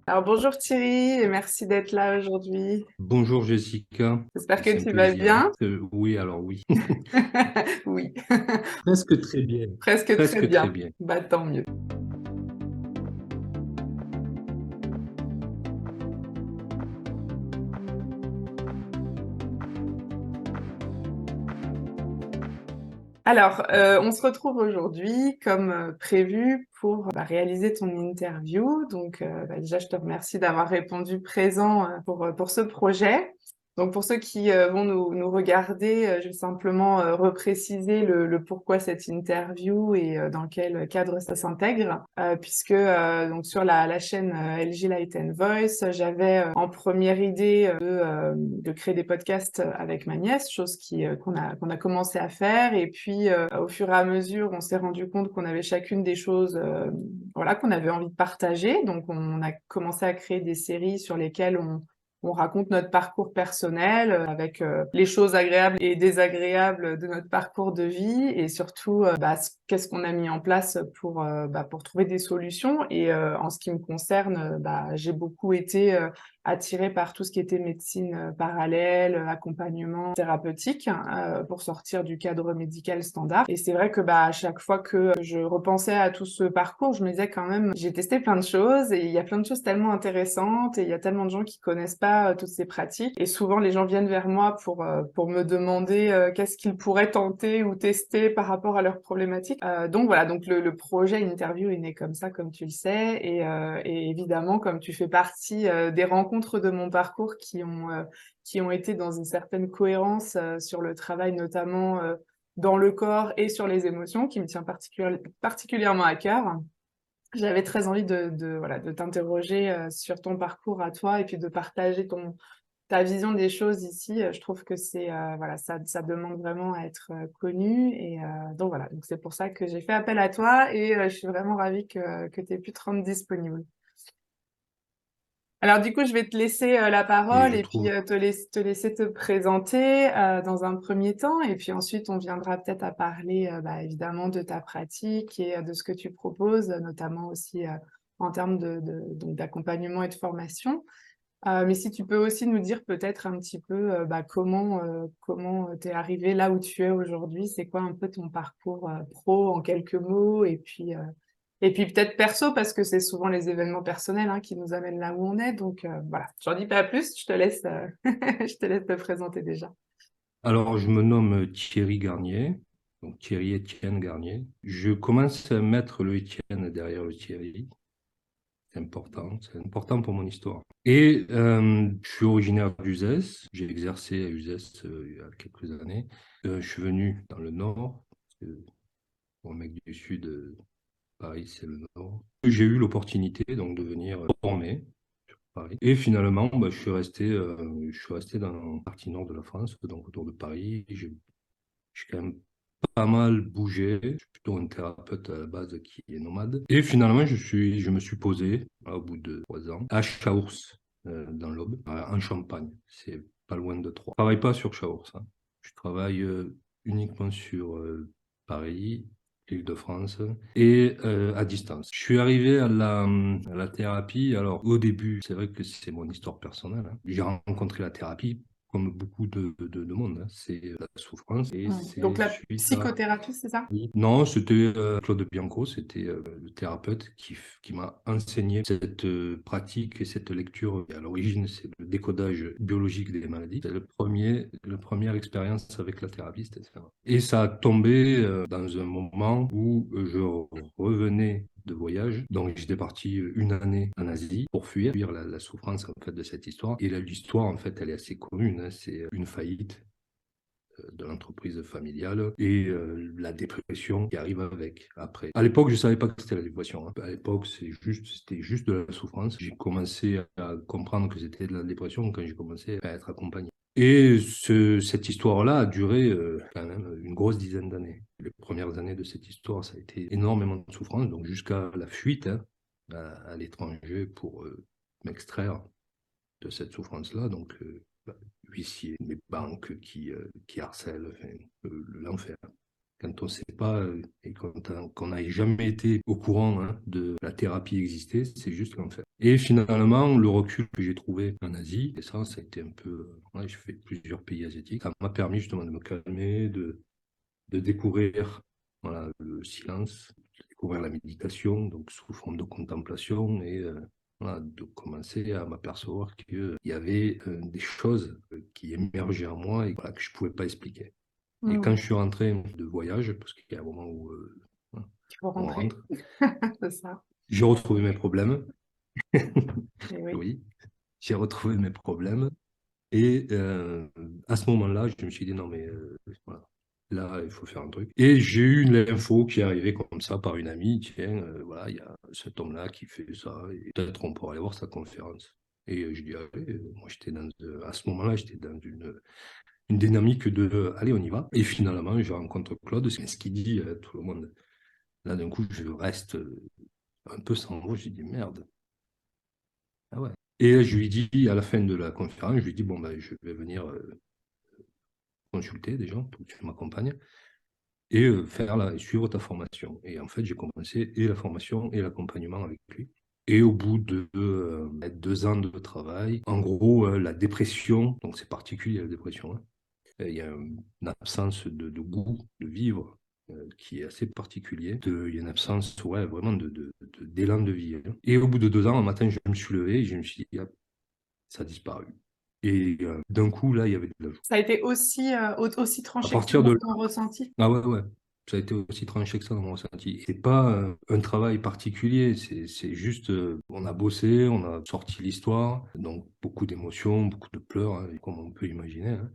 Alors bonjour Thierry et merci d'être là aujourd'hui. Bonjour Jessica, J'espère que c'est un tu vas plaisir. bien. Oui, alors oui. Oui, Presque très bien. presque très Presque très bien. bien. Bah tant mieux. Alors, on se retrouve aujourd'hui comme prévu pour réaliser ton interview. Donc, déjà, je te remercie d'avoir répondu présent pour ce projet. Donc, pour ceux qui vont nous regarder, je vais simplement repréciser le pourquoi cette interview et dans quel cadre ça s'intègre, puisque donc sur la chaîne LG Light and Voice, j'avais en première idée de créer des podcasts avec ma nièce, chose qu'on a commencé à faire. Et puis, au fur et à mesure, on s'est rendu compte qu'on avait chacune des choses, voilà, qu'on avait envie de partager. Donc, on a commencé à créer des séries sur lesquelles on raconte notre parcours personnel avec les choses agréables et désagréables de notre parcours de vie et surtout qu'est-ce qu'on a mis en place pour trouver des solutions. Et en ce qui me concerne, j'ai beaucoup été attirée par tout ce qui était médecine parallèle, accompagnement thérapeutique pour sortir du cadre médical standard. Et c'est vrai que à chaque fois que je repensais à tout ce parcours, je me disais quand même, j'ai testé plein de choses et il y a plein de choses tellement intéressantes et il y a tellement de gens qui connaissent pas toutes ces pratiques. Et souvent, les gens viennent vers moi pour me demander qu'est-ce qu'ils pourraient tenter ou tester par rapport à leurs problématiques. Donc voilà, donc le projet Interview est né comme ça, comme tu le sais. Et évidemment, comme tu fais partie des rencontres de mon parcours qui ont été dans une certaine cohérence sur le travail, notamment dans le corps et sur les émotions, qui me tient particulièrement à cœur. J'avais très envie voilà, de t'interroger sur ton parcours à toi et puis de partager ta vision des choses ici. Je trouve que voilà, ça demande vraiment à être connu. Et donc voilà, donc c'est pour ça que j'ai fait appel à toi et je suis vraiment ravie que tu aies pu te rendre disponible. Alors du coup, je vais te laisser la Et parole je et puis trouve, te laisser te présenter dans un premier temps. Et puis ensuite, on viendra peut-être à parler évidemment de ta pratique et de ce que tu proposes, notamment aussi en termes donc d'accompagnement et de formation. Mais si tu peux aussi nous dire peut-être un petit peu comment t'es arrivé là où tu es aujourd'hui, c'est quoi un peu ton parcours pro en quelques mots, et puis peut-être perso parce que c'est souvent les événements personnels qui nous amènent là où on est. Donc voilà, j'en dis pas plus, je te laisse je te laisse te présenter déjà. alors je me nomme Thierry Garnier, donc Thierry Étienne Garnier. Je commence à mettre le Étienne derrière le Thierry. C'est important pour mon histoire. Et je suis originaire d'Uzès. J'ai exercé à Uzès il y a quelques années. Je suis venu dans le Nord, parce que pour un mec du Sud, Paris, c'est le Nord. J'ai eu l'opportunité donc de venir former sur Paris. Et finalement, je suis resté dans la partie nord de la France, donc autour de Paris. J'ai quand même pas mal bougé. Je suis plutôt un thérapeute à la base qui est nomade. Et finalement, je me suis posé, au bout de 3 ans, à Chaours, dans l'Aube, en Champagne. C'est pas loin de Troyes. Je travaille pas sur Chaours, hein. Je travaille uniquement sur Paris, l'Île-de-France, et à distance. Je suis arrivé à la thérapie. Alors, au début, c'est vrai que c'est mon histoire personnelle, hein. J'ai rencontré la thérapie comme beaucoup de monde, hein. C'est la souffrance et Donc c'est la suite à... psychothérapie, c'est ça? Non, c'était Claude Bianco, c'était le thérapeute qui m'a enseigné cette pratique et cette lecture. Et à l'origine, c'est le décodage biologique des maladies. C'est la première expérience avec la thérapie, c'était ça. Et ça a tombé dans un moment où je revenais de voyage. Donc j'étais parti une année en Asie pour fuir la souffrance en fait de cette histoire. Et là, l'histoire en fait, elle est assez commune, hein. C'est une faillite de l'entreprise familiale et la dépression qui arrive avec après. À l'époque, je ne savais pas que c'était la dépression, hein. À l'époque, c'était juste de la souffrance. J'ai commencé à comprendre que c'était de la dépression quand j'ai commencé à être accompagné. Et cette histoire-là a duré quand même une grosse dizaine d'années. Les premières années de cette histoire, ça a été énormément de souffrance, donc jusqu'à la fuite, hein, à l'étranger pour m'extraire de cette souffrance-là. Donc, huissiers, les banques qui harcèlent, enfin, l'enfer. Quand on ne sait pas et qu'on n'a jamais été au courant hein, de la thérapie existée, c'est juste l'enfer. Et finalement, le recul que j'ai trouvé en Asie, et ça a été un peu... ouais, j'ai fait plusieurs pays asiatiques. Ça m'a permis justement de me calmer, de découvrir voilà, le silence, de découvrir la méditation, donc sous forme de contemplation, et voilà, de commencer à m'apercevoir qu'il y avait des choses qui émergeaient en moi et voilà, que je ne pouvais pas expliquer. Et quand Mm. je suis rentré de voyage, parce qu'il y a un moment où voilà, Il faut on rentrer, rentre, c'est ça. j'ai retrouvé mes problèmes. Et oui. Oui, j'ai retrouvé mes problèmes. Et à ce moment-là, je me suis dit, non, mais voilà, là, il faut faire un truc. Et j'ai eu l'info qui est arrivée comme ça par une amie, tiens, voilà, il y a cet homme-là qui fait ça, et peut-être on pourrait aller voir sa conférence. Et je dis, allez, moi, à ce moment-là, j'étais dans une dynamique de, allez, on y va. Et finalement, je rencontre Claude, c'est ce qu'il dit à tout le monde. Là, d'un coup, je reste un peu sans mots, j'ai dit, merde. Ah ouais. Et je lui dis, à la fin de la conférence, je lui dis, bon, ben, je vais venir consulter des gens pour que tu m'accompagnes et suivre ta formation. Et en fait, j'ai commencé et la formation et l'accompagnement avec lui. Et au bout de 2 ans de travail, en gros, la dépression, donc c'est particulier la dépression, hein, il y a une absence de goût de vivre qui est assez particulier. Il y a une absence ouais, vraiment d'élan de vie, hein. Et au bout de 2 ans, un matin, je me suis levé et je me suis dit, ah, ça a disparu. Et d'un coup, là, il y avait de la joie. Ça a été aussi, aussi À tranché que ça partir dans de ton ressenti. Ah ouais, ouais. Ça a été aussi tranché que ça dans mon ressenti. C'est pas un travail particulier, c'est juste, on a bossé, on a sorti l'histoire, donc beaucoup d'émotions, beaucoup de pleurs, hein, comme on peut imaginer, hein,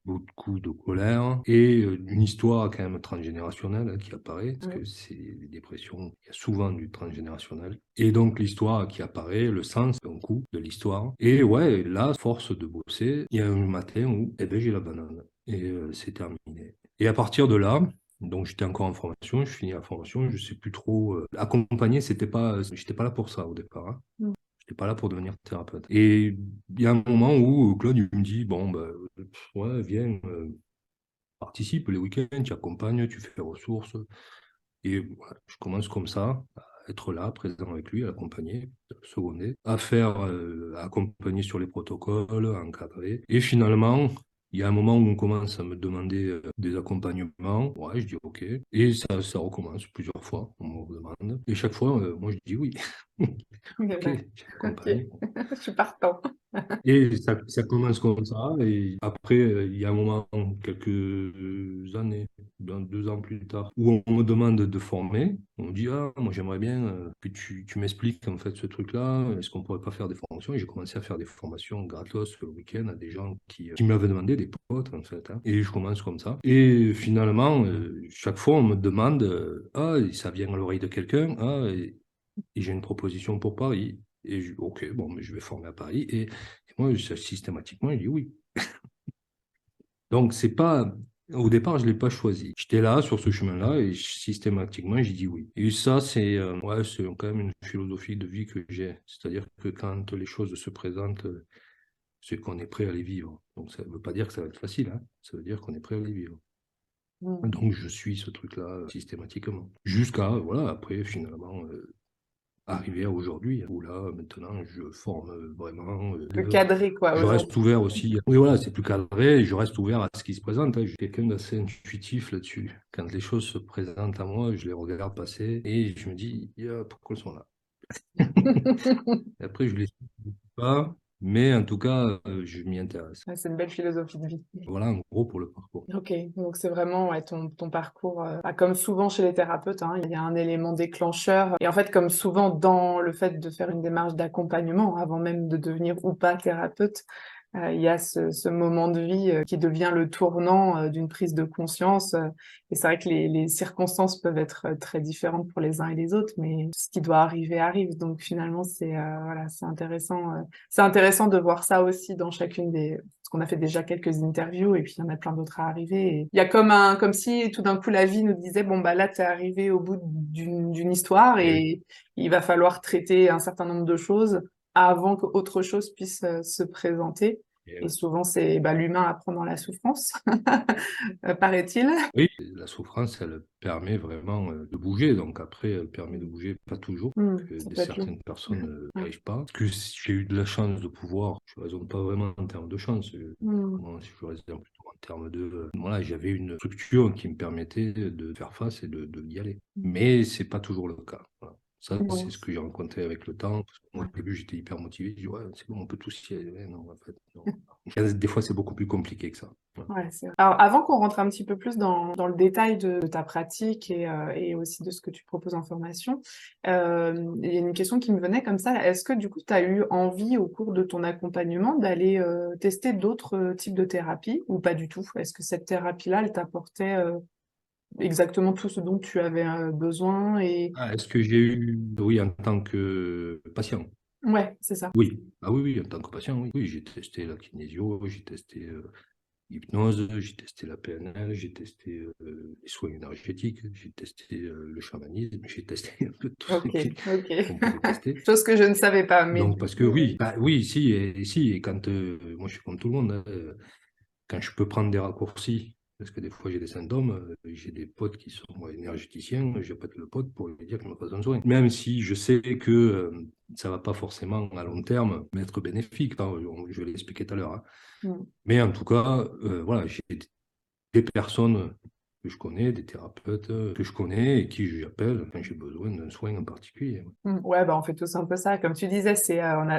beaucoup de colère, et une histoire quand même transgénérationnelle hein, qui apparaît, parce Oui. que c'est les dépressions, il y a souvent du transgénérationnel, et donc l'histoire qui apparaît, le sens d'un coup de l'histoire, et ouais, là, force de bosser, il y a un matin où, eh ben, j'ai la banane, et c'est terminé. Et à partir de là, donc j'étais encore en formation, je finis la formation, je sais plus trop. Accompagner, j'étais pas là pour ça au départ, hein. Mm. J'étais pas là pour devenir thérapeute. Et il y a un moment où Claude il me dit, bon, bah, ouais, viens, participe les week-ends, tu accompagnes, tu fais ressources. Et voilà, je commence comme ça, à être là, présent avec lui, à l'accompagner, à le seconder, à accompagner sur les protocoles, à encadrer. Et finalement, il y a un moment où on commence à me demander des accompagnements. Ouais, je dis OK. Et ça recommence plusieurs fois, on me demande. Et chaque fois, moi, je dis oui. OK, Ok, j'accompagne. je suis partant. Et ça commence comme ça, et après, il y a un moment, quelques années, 2 ans plus tard, où on me demande de former. On me dit, ah, moi j'aimerais bien que tu m'expliques en fait ce truc-là, est-ce qu'on pourrait pas faire des formations? Et j'ai commencé à faire des formations gratos le week-end à des gens qui m'avaient demandé, des potes en fait, hein. Et je commence comme ça. Et finalement, chaque fois, on me demande, ah, et ça vient à l'oreille de quelqu'un, ah, et j'ai une proposition pour Paris. Et ok, bon, mais je vais former à Paris. Et moi, systématiquement, je dis oui. Donc, c'est pas. Au départ, je ne l'ai pas choisi. J'étais là, sur ce chemin-là, et systématiquement, j'ai dit oui. Et ça, ouais, c'est quand même une philosophie de vie que j'ai. C'est-à-dire que quand les choses se présentent, c'est qu'on est prêt à les vivre. Donc, ça ne veut pas dire que ça va être facile, hein. Ça veut dire qu'on est prêt à les vivre. Mm. Donc, je suis ce truc-là systématiquement. Jusqu'à, voilà, après, finalement, arriver à aujourd'hui, où là, maintenant, je forme vraiment. Le cadré, quoi, Je aujourd'hui. reste ouvert aussi. Oui, voilà, c'est plus cadré, et je reste ouvert à ce qui se présente, hein. Je suis quelqu'un d'assez intuitif là-dessus. Quand les choses se présentent à moi, je les regarde passer et je me dis, yeah, pourquoi elles sont là? Et après, je les suis pas, mais en tout cas, je m'y intéresse. Ouais, c'est une belle philosophie de vie. Voilà, en gros, pour le parcours. Ok, donc c'est vraiment ouais, ton parcours, bah, comme souvent chez les thérapeutes, hein, il y a un élément déclencheur. Et en fait, comme souvent dans le fait de faire une démarche d'accompagnement, avant même de devenir ou pas thérapeute, il y a ce moment de vie qui devient le tournant d'une prise de conscience. Et c'est vrai que les circonstances peuvent être très différentes pour les uns et les autres, mais ce qui doit arriver arrive. Donc finalement, voilà, c'est intéressant de voir ça aussi dans chacune des. Parce qu'on a fait déjà quelques interviews et puis il y en a plein d'autres à arriver. Et il y a comme si tout d'un coup la vie nous disait bon bah là t'es arrivé au bout d'une histoire Et oui, et il va falloir traiter un certain nombre de choses avant qu'autre chose puisse se présenter. Et souvent, c'est l'humain apprend dans la souffrance, paraît-il. Oui, la souffrance, elle permet vraiment de bouger. Donc après, elle permet de bouger, pas toujours, que Ça peut être long. certaines personnes n'y Ouais. arrivent pas. Parce que si j'ai eu de la chance de pouvoir, je ne raisonne pas vraiment en termes de chance. Moi, si je raisonne plutôt en termes de... voilà, j'avais une structure qui me permettait de faire face et d'y aller. Mais c'est pas toujours le cas. Voilà. Ça, c'est Ouais. ce que j'ai rencontré avec le temps. Parce que moi, au début, j'étais hyper motivé. Je dis, ouais, c'est bon, on peut tous y aller. Ouais, non, en fait, non. Des fois, c'est beaucoup plus compliqué que ça. Voilà. Ouais, c'est vrai. Alors, avant qu'on rentre un petit peu plus dans le détail de ta pratique et aussi de ce que tu proposes en formation, il y a une question qui me venait comme ça. Est-ce que du coup, tu as eu envie au cours de ton accompagnement d'aller tester d'autres types de thérapies ou pas du tout? Est-ce que cette thérapie-là, elle t'apportait exactement tout ce dont tu avais besoin et... Ah, est-ce que j'ai eu, oui, en tant que patient? Ouais, c'est ça. Oui. Ah oui, oui, en tant que patient, oui. Oui, j'ai testé la kinésio, j'ai testé l'hypnose, j'ai testé la PNL, j'ai testé les soins énergétiques, j'ai testé le chamanisme, j'ai testé un peu tout ce Ok, ok. qu'on pouvait tester. Chose que je ne savais pas, mais Donc, du parce que coup... oui, bah, oui, si, et quand, moi je suis comme tout le monde, hein, quand je peux prendre des raccourcis, parce que des fois j'ai des symptômes, j'ai des potes qui sont moi, énergéticiens, j'appelle le pote pour lui dire qu'il me fasse un soin. Même si je sais que ça ne va pas forcément à long terme m'être bénéfique, hein, je l'ai expliqué tout à l'heure. Hein. Mm. Mais en tout cas, voilà, j'ai des personnes que je connais, des thérapeutes que je connais et qui j'appelle quand j'ai besoin d'un soin en particulier. Ouais, on fait tous un peu ça. Comme tu disais,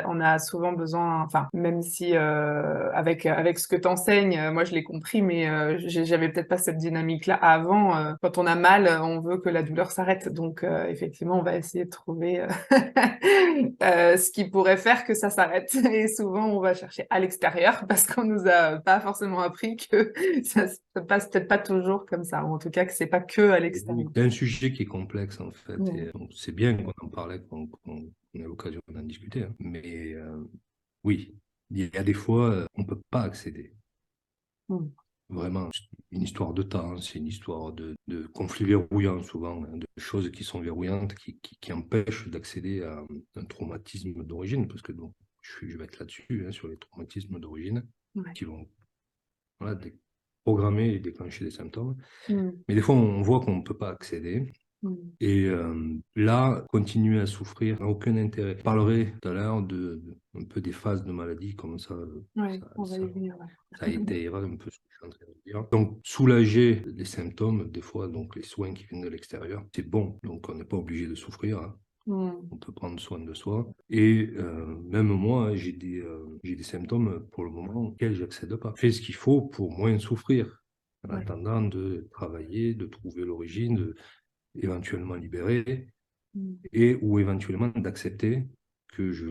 on a souvent besoin, enfin, même si avec ce que t'enseignes, moi je l'ai compris, mais j'avais peut-être pas cette dynamique-là avant. Quand on a mal, on veut que la douleur s'arrête. Donc effectivement, on va essayer de trouver ce qui pourrait faire que ça s'arrête. Et souvent, on va chercher à l'extérieur parce qu'on nous a pas forcément appris que ça se passe peut-être pas toujours comme ça, ou en tout cas que c'est pas que à l'extérieur. C'est un sujet qui est complexe en fait. Mm. Et donc, c'est bien qu'on en parlait, qu'on ait l'occasion d'en discuter. Hein. Mais oui, il y a des fois, on ne peut pas accéder. Mm. Vraiment, c'est une histoire de temps, c'est une histoire de conflits verrouillants souvent, hein, de choses qui sont verrouillantes, qui empêchent d'accéder à un traumatisme d'origine, parce que donc, je vais être là-dessus, hein, sur les traumatismes d'origine, Ouais. qui vont voilà, programmer et déclencher des symptômes. Mm. Mais des fois, on voit qu'on ne peut pas accéder. Mm. Et là, continuer à souffrir n'a aucun intérêt. Je parlerai tout à l'heure un peu des phases de maladie, comme ça, Ouais, ça, on va ça, y venir. ça étayera un peu ce que je suis en train de dire. Donc, soulager les symptômes, des fois, donc les soins qui viennent de l'extérieur, c'est bon. Donc, on n'est pas obligé de souffrir. Hein. Mm. On peut prendre soin de soi. Et même moi, hein, j'ai des symptômes pour le moment auxquels je n'accède pas. Je fais ce qu'il faut pour moins souffrir, en Ouais. attendant de travailler, de trouver l'origine, éventuellement libérer Mm. et ou éventuellement d'accepter que je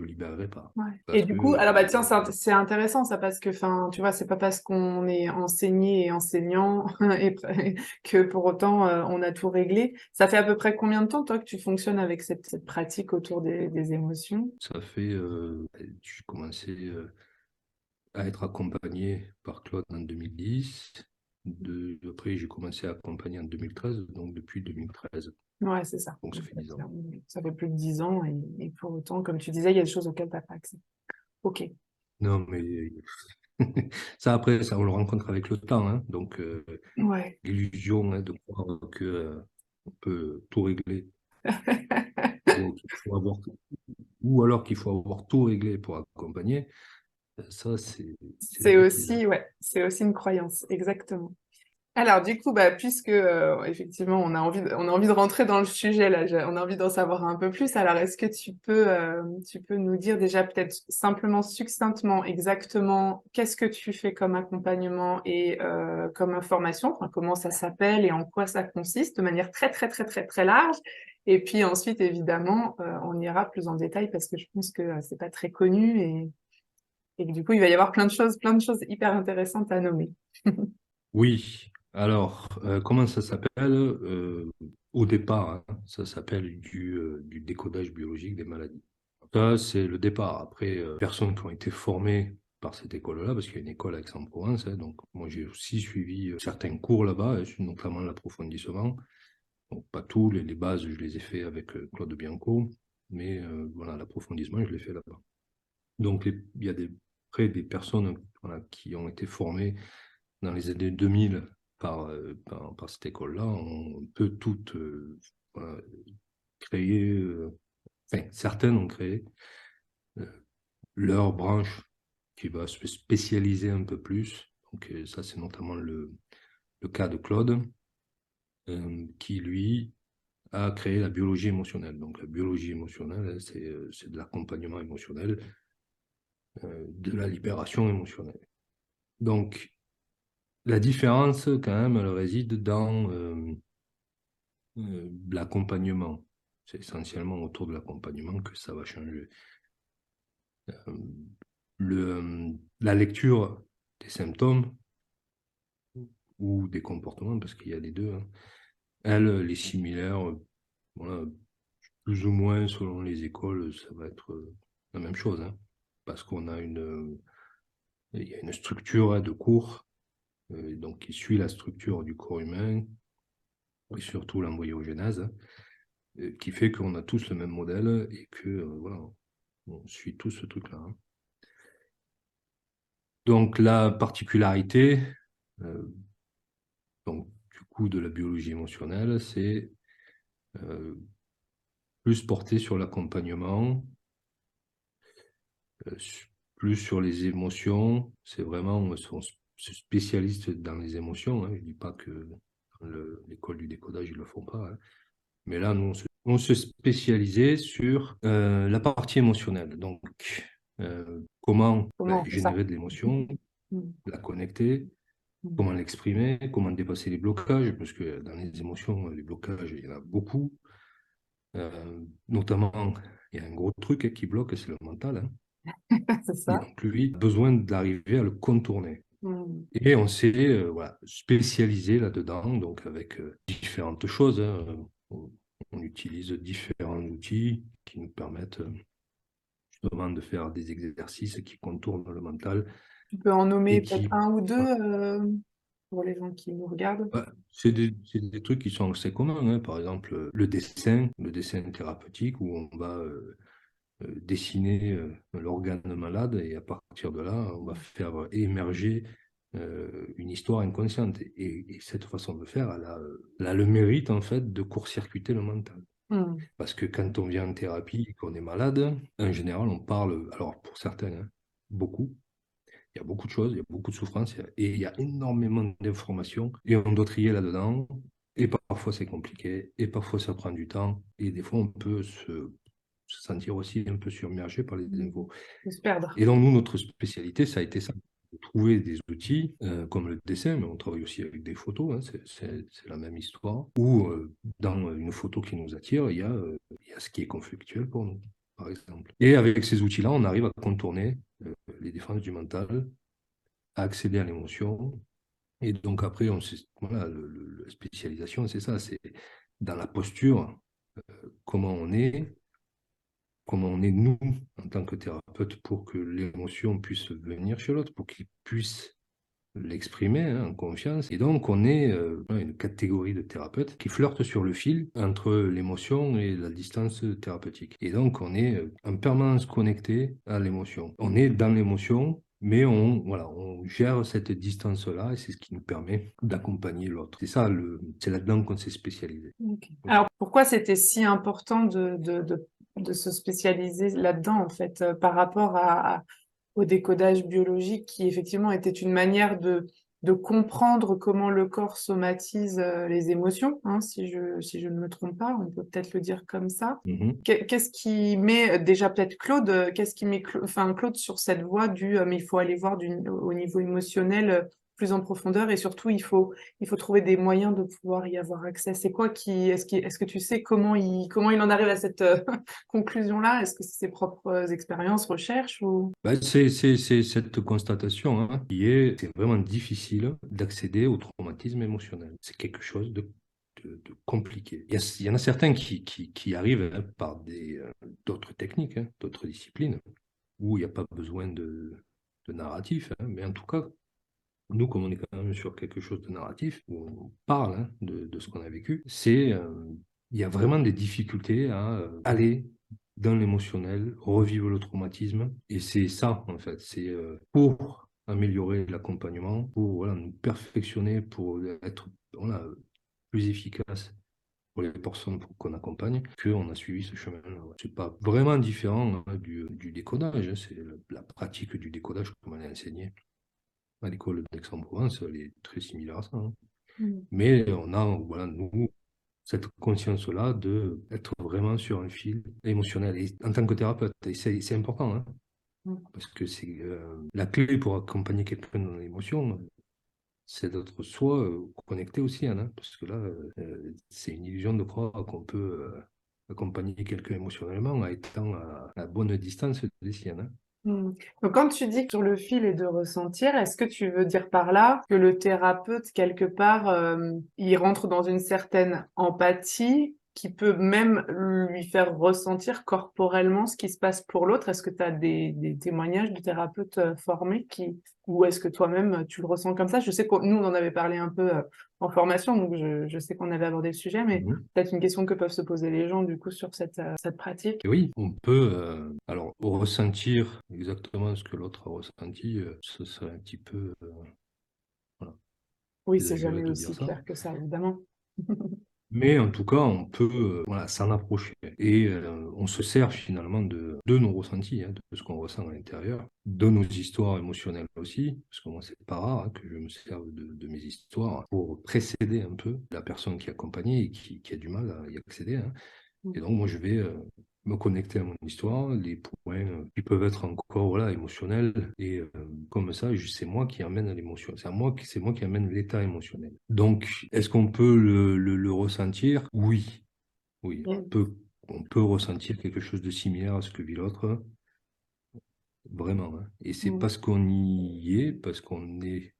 libérerai pas. Ouais. Et Parce que du coup, alors tiens, c'est intéressant ça parce que, enfin, tu vois, c'est pas parce qu'on est enseigné et enseignant que pour autant on a tout réglé. Ça fait à peu près combien de temps toi que tu fonctionnes avec cette pratique autour des émotions? ça fait, j'ai commencé à être accompagné par Claude en 2010. Après, j'ai commencé à accompagner en 2013, donc depuis 2013. Ouais, c'est ça. Donc ça Donc, fait 10 ans. ça fait plus de 10 ans et pour autant, comme tu disais, il y a des choses auxquelles tu n'as pas accès. Ok. Non, mais ça après, ça on le rencontre avec le temps. Hein. Donc Ouais. l'illusion hein, de croire que on peut tout régler ou qu'il faut avoir ou alors qu'il faut avoir tout réglé pour accompagner, ça, c'est des C'est bêtises. Hein. aussi, ouais, c'est aussi une croyance, exactement. Alors du coup, puisque effectivement on a envie de rentrer dans le sujet là, on a envie d'en savoir un peu plus. Alors est-ce que tu peux nous dire déjà peut-être simplement succinctement exactement qu'est-ce que tu fais comme accompagnement et comme information, enfin, comment ça s'appelle et en quoi ça consiste de manière très très très très très large. Et puis ensuite évidemment on ira plus en détail parce que je pense que c'est pas très connu et que du coup il va y avoir plein de choses hyper intéressantes à nommer. Oui, alors, comment ça s'appelle? Au départ, hein, ça s'appelle du décodage biologique des maladies. Ça, c'est le départ. Après, personnes qui ont été formées par cette école-là, parce qu'il y a une école à Aix-en-Provence, hein, donc moi j'ai aussi suivi certains cours là-bas, notamment l'approfondissement. Donc, pas tous, les bases, je les ai fait avec Claude Bianco, mais voilà, l'approfondissement, je l'ai fait là-bas. Donc, il y a Après, des personnes voilà, qui ont été formées dans les années 2000 par cette école-là, on peut toutes voilà, créer, enfin, certaines ont créé euh, leur branche qui va se spécialiser un peu plus. Donc, ça, c'est notamment le cas de Claude, qui, lui, a créé la biologie émotionnelle. Donc, la biologie émotionnelle, c'est de l'accompagnement émotionnel, de la libération émotionnelle. Donc, la différence, quand même, elle réside dans l'accompagnement. C'est essentiellement autour de l'accompagnement que ça va changer. Euh, la lecture des symptômes ou des comportements, parce qu'il y a les deux, hein, elle est similaire, voilà, plus ou moins selon les écoles, ça va être la même chose, hein, parce qu'on a il y a une structure hein, de cours, donc qui suit la structure du corps humain, et surtout l'embryogenèse, hein, qui fait qu'on a tous le même modèle et que voilà, on suit tous ce truc-là. Hein. Donc la particularité, euh, donc, du coup, de la biologie émotionnelle, c'est euh, plus porté sur l'accompagnement, euh, plus sur les émotions. C'est vraiment, on se spécialiste dans les émotions. Hein. Je ne dis pas que dans l'école du décodage, ils ne le font pas. Hein. Mais là, nous, on se spécialisait sur la partie émotionnelle. Donc, comment Comment on fait ça? générer de l'émotion, Mm. la connecter, Mm. comment l'exprimer, comment dépasser les blocages, parce que dans les émotions, les blocages, il y en a beaucoup. Notamment, il y a un gros truc hein, qui bloque, c'est le mental. Hein. C'est Et ça. donc, lui, besoin d'arriver à le contourner. Mm. Et on s'est voilà, spécialisé là-dedans, donc avec différentes choses. Hein. On utilise différents outils qui nous permettent justement de faire des exercices qui contournent le mental Tu peux en nommer et peut-être qui... un ou deux Voilà. pour les gens qui nous regardent. Ouais, c'est des trucs qui sont assez communs. Hein. Par exemple, le dessin thérapeutique où on va dessiner l'organe malade et à partir de là, on va faire émerger une histoire inconsciente. Et cette façon de faire, elle a le mérite en fait de court-circuiter le mental. Mm. Parce que quand on vient en thérapie et qu'on est malade, en général, on parle, alors pour certains, hein, beaucoup, il y a beaucoup de choses, il y a beaucoup de souffrances et il y a énormément d'informations et on doit trier là-dedans. Et parfois c'est compliqué et parfois ça prend du temps et des fois on peut se sentir aussi un peu submergé par les Mm. infos. De se perdre. Et donc nous, notre spécialité, ça a été ça, de trouver des outils comme le dessin, mais on travaille aussi avec des photos, hein, c'est la même histoire, où dans une photo qui nous attire, il y a ce qui est conflictuel pour nous, par exemple. Et avec ces outils-là, on arrive à contourner les défenses du mental, à accéder à l'émotion. Et donc après, voilà, la spécialisation, c'est ça, c'est dans la posture, comment on est, nous, en tant que thérapeute, pour que l'émotion puisse venir chez l'autre, pour qu'il puisse l'exprimer hein, en confiance. Et donc, on est une catégorie de thérapeutes qui flirtent sur le fil entre l'émotion et la distance thérapeutique. Et donc, on est en permanence connecté à l'émotion. On est dans l'émotion, mais voilà, on gère cette distance-là et c'est ce qui nous permet d'accompagner l'autre. C'est ça, c'est là-dedans qu'on s'est spécialisé Ok. aussi. Alors, pourquoi c'était si important de se spécialiser là-dedans, en fait, par rapport au décodage biologique, qui effectivement était une manière de comprendre comment le corps somatise les émotions, hein, si je ne me trompe pas, on peut peut-être le dire comme ça. Mhm. Qu'est-ce qui met, déjà peut-être Claude, qu'est-ce qui met enfin, Claude sur cette voie mais il faut aller voir au niveau émotionnel plus en profondeur et surtout il faut trouver des moyens de pouvoir y avoir accès. C'est quoi est-ce que tu sais comment il en arrive à cette conclusion-là? Est-ce que c'est ses propres expériences, recherches ou... Bah, c'est cette constatation hein, c'est vraiment difficile d'accéder au traumatisme émotionnel. C'est quelque chose de compliqué. Il y en a certains qui arrivent hein, par d'autres techniques, hein, d'autres disciplines, où il n'y a pas besoin de narratif. Hein. Mais en tout cas, nous, comme on est quand même sur quelque chose de narratif, où on parle hein, de ce qu'on a vécu, il y a vraiment des difficultés à aller dans l'émotionnel, revivre le traumatisme. Et c'est ça, en fait. C'est pour améliorer l'accompagnement, pour voilà, nous perfectionner, pour être voilà, plus efficace pour les personnes qu'on accompagne, qu'on a suivi ce chemin-là. Ouais. C'est pas vraiment différent hein, du décodage. Hein. C'est la pratique du décodage comme elle est enseignée à l'école d'Aix-en-Provence, elle est très similaire à ça. Hein. Mm. Mais on a, voilà, nous, cette conscience-là d'être vraiment sur un fil émotionnel. Et en tant que thérapeute, et c'est important, hein, Mm. parce que c'est la clé pour accompagner quelqu'un dans l'émotion, c'est d'être soi connecté aussi, hein, parce que là, c'est une illusion de croire qu'on peut accompagner quelqu'un émotionnellement en étant à bonne distance des siennes. Hein. Mm. Donc, quand tu dis que sur le fil et de ressentir, est-ce que tu veux dire par là que le thérapeute, quelque part, il rentre dans une certaine empathie qui peut même lui faire ressentir corporellement ce qui se passe pour l'autre? Est-ce que tu as des témoignages de thérapeutes formés ou est-ce que toi-même tu le ressens comme ça? Je sais que nous, on en avait parlé un peu en formation, donc je sais qu'on avait abordé le sujet, mais Mhm. peut-être une question que peuvent se poser les gens du coup sur cette pratique. Et oui, on peut alors ressentir exactement ce que l'autre a ressenti, ce serait un petit peu voilà, Oui, c'est exagéré jamais de dire aussi ça. clair que ça, évidemment. Mais en tout cas, on peut voilà, s'en approcher. Et on se sert finalement de nos ressentis, hein, de ce qu'on ressent à l'intérieur, de nos histoires émotionnelles aussi, parce que moi, c'est pas rare hein, que je me serve de mes histoires pour précéder un peu la personne qui est accompagnée et qui a du mal à y accéder. Hein. Et donc, moi, je vais me connecter à mon histoire, les points qui peuvent être encore voilà, émotionnels. Et comme ça, c'est moi qui amène à l'émotion. C'est moi qui amène l'état émotionnel. Donc, est-ce qu'on peut le ressentir? Oui. Oui, Mm. on peut ressentir quelque chose de similaire à ce que vit l'autre, vraiment. Hein. Et c'est Mm. parce qu'on y est, parce qu'on est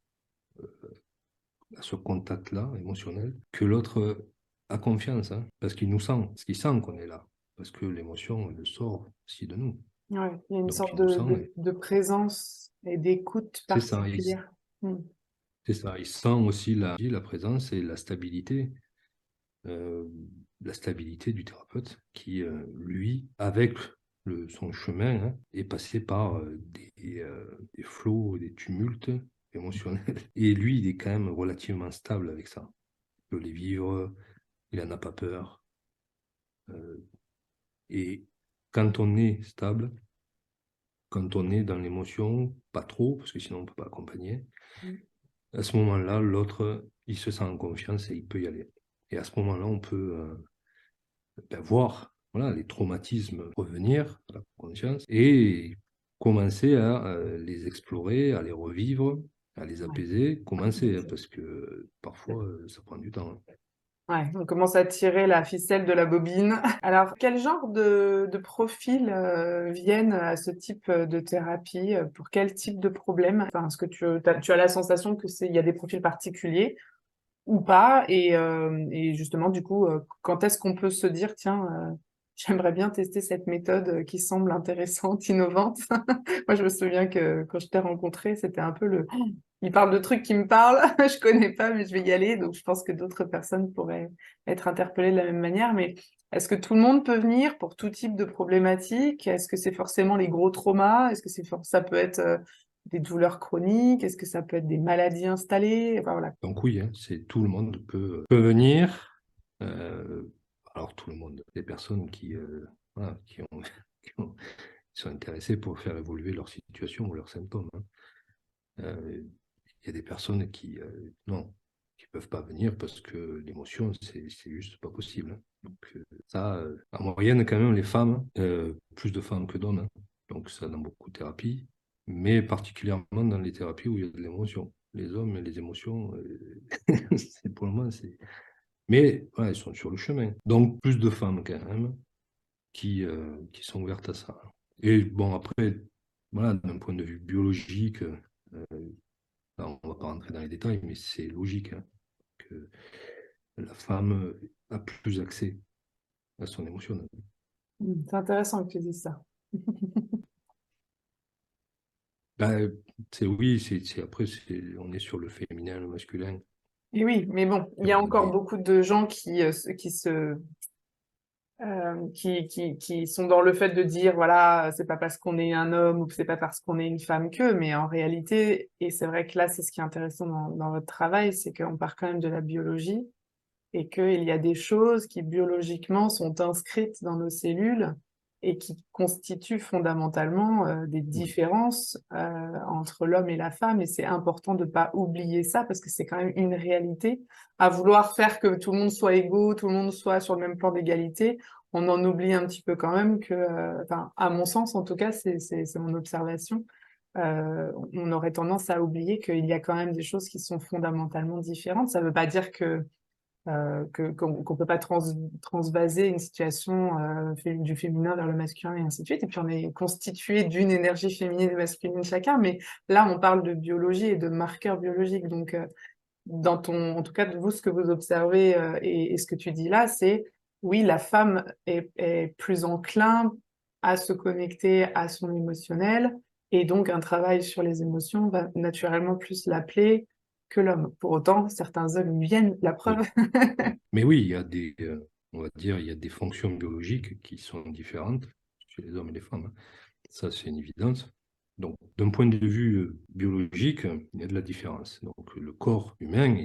à ce contact-là émotionnel, que l'autre a confiance, hein, parce qu'il nous sent, parce qu'il sent qu'on est là, parce que l'émotion, elle sort aussi de nous. Ouais, il y a une Donc sorte il nous sent, et de présence et d'écoute c'est ça, particulière. Mm. c'est ça, il sent aussi la présence et euh, la stabilité du thérapeute qui, lui, avec son chemin, hein, est passé par des flots, des tumultes émotionnels. Et lui, il est quand même relativement stable avec ça. Il peut les vivre, il n'en a pas peur. Euh, et quand on est stable, quand on est dans l'émotion, pas trop, parce que sinon on ne peut pas accompagner, Mm. à ce moment-là, l'autre, il se sent en confiance et il peut y aller. Et à ce moment-là, on peut voir voilà, les traumatismes revenir à la conscience et commencer à les explorer, à les revivre, à les Ouais. apaiser. Commencer, hein, Ok. parce que parfois, ça prend du temps. Hein. Ouais, on commence à tirer la ficelle de la bobine. Alors, quel genre de profils viennent à ce type de thérapie? Pour quel type de problème? Enfin, est-ce que tu as la sensation que il y a des profils particuliers ou pas? Et justement, du coup, quand est-ce qu'on peut se dire, tiens, j'aimerais bien tester cette méthode qui semble intéressante, innovante? Moi, je me souviens que quand je t'ai rencontré, c'était un peu il parle de trucs qui me parlent, je connais pas, mais je vais y aller. Donc, je pense que d'autres personnes pourraient être interpellées de la même manière. Mais est-ce que tout le monde peut venir pour tout type de problématique? Est-ce que c'est forcément les gros traumas? Est-ce que ça peut être des douleurs chroniques? Est-ce que ça peut être des maladies installées? Enfin, voilà. Donc oui, hein, c'est tout le monde peut venir. Euh, alors tout le monde, des personnes voilà, qui sont intéressées pour faire évoluer leur situation ou leurs symptômes. Hein. Euh, Il y a des personnes non, qui peuvent pas venir parce que l'émotion, c'est juste pas possible. Hein. Donc, ça, en moyenne, quand même, les femmes, plus de femmes que d'hommes. Hein. Donc, ça dans beaucoup de thérapies, mais particulièrement dans les thérapies où il y a de l'émotion. Les hommes, les émotions, pour le moment, c'est. Mais voilà, ils sont sur le chemin. Donc, plus de femmes quand même qui sont ouvertes à ça. Et bon, après, voilà, d'un point de vue biologique, alors, on ne va pas rentrer dans les détails, mais c'est logique hein, que la femme a plus accès à son émotionnel. C'est intéressant que tu dises ça. Ben, oui, après, on est sur le féminin, le masculin. Et oui, mais bon, il y a On a encore des... beaucoup de gens qui qui sont dans le fait de dire, voilà, c'est pas parce qu'on est un homme ou c'est pas parce qu'on est une femme que, mais en réalité, et c'est vrai que là, c'est ce qui est intéressant dans votre travail, c'est qu'on part quand même de la biologie et qu'il y a des choses qui biologiquement sont inscrites dans nos cellules et qui constituent fondamentalement des Oui, différences entre l'homme et la femme. Et c'est important de ne pas oublier ça parce que c'est quand même une réalité. À vouloir faire que tout le monde soit égaux, tout le monde soit sur le même plan d'égalité, on en oublie un petit peu quand même que, enfin, à mon sens en tout cas, c'est mon observation, on aurait tendance à oublier qu'il y a quand même des choses qui sont fondamentalement différentes. Ça ne veut pas dire que qu'on peut pas transvaser une situation du féminin vers le masculin et ainsi de suite. Et puis on est constitué d'une énergie féminine et masculine chacun, mais là on parle de biologie et de marqueurs biologiques. Donc en tout cas de vous, ce que vous observez et ce que tu dis là, c'est oui, la femme est plus enclin à se connecter à son émotionnel, et donc un travail sur les émotions va naturellement plus l'appeler que l'homme. Pour autant, certains hommes y viennent, la oui. preuve. Mais oui, il y a on va dire, il y a des fonctions biologiques qui sont différentes chez les hommes et les femmes, hein. Ça, c'est une évidence. Donc, d'un point de vue biologique, il y a de la différence. Donc, le corps humain,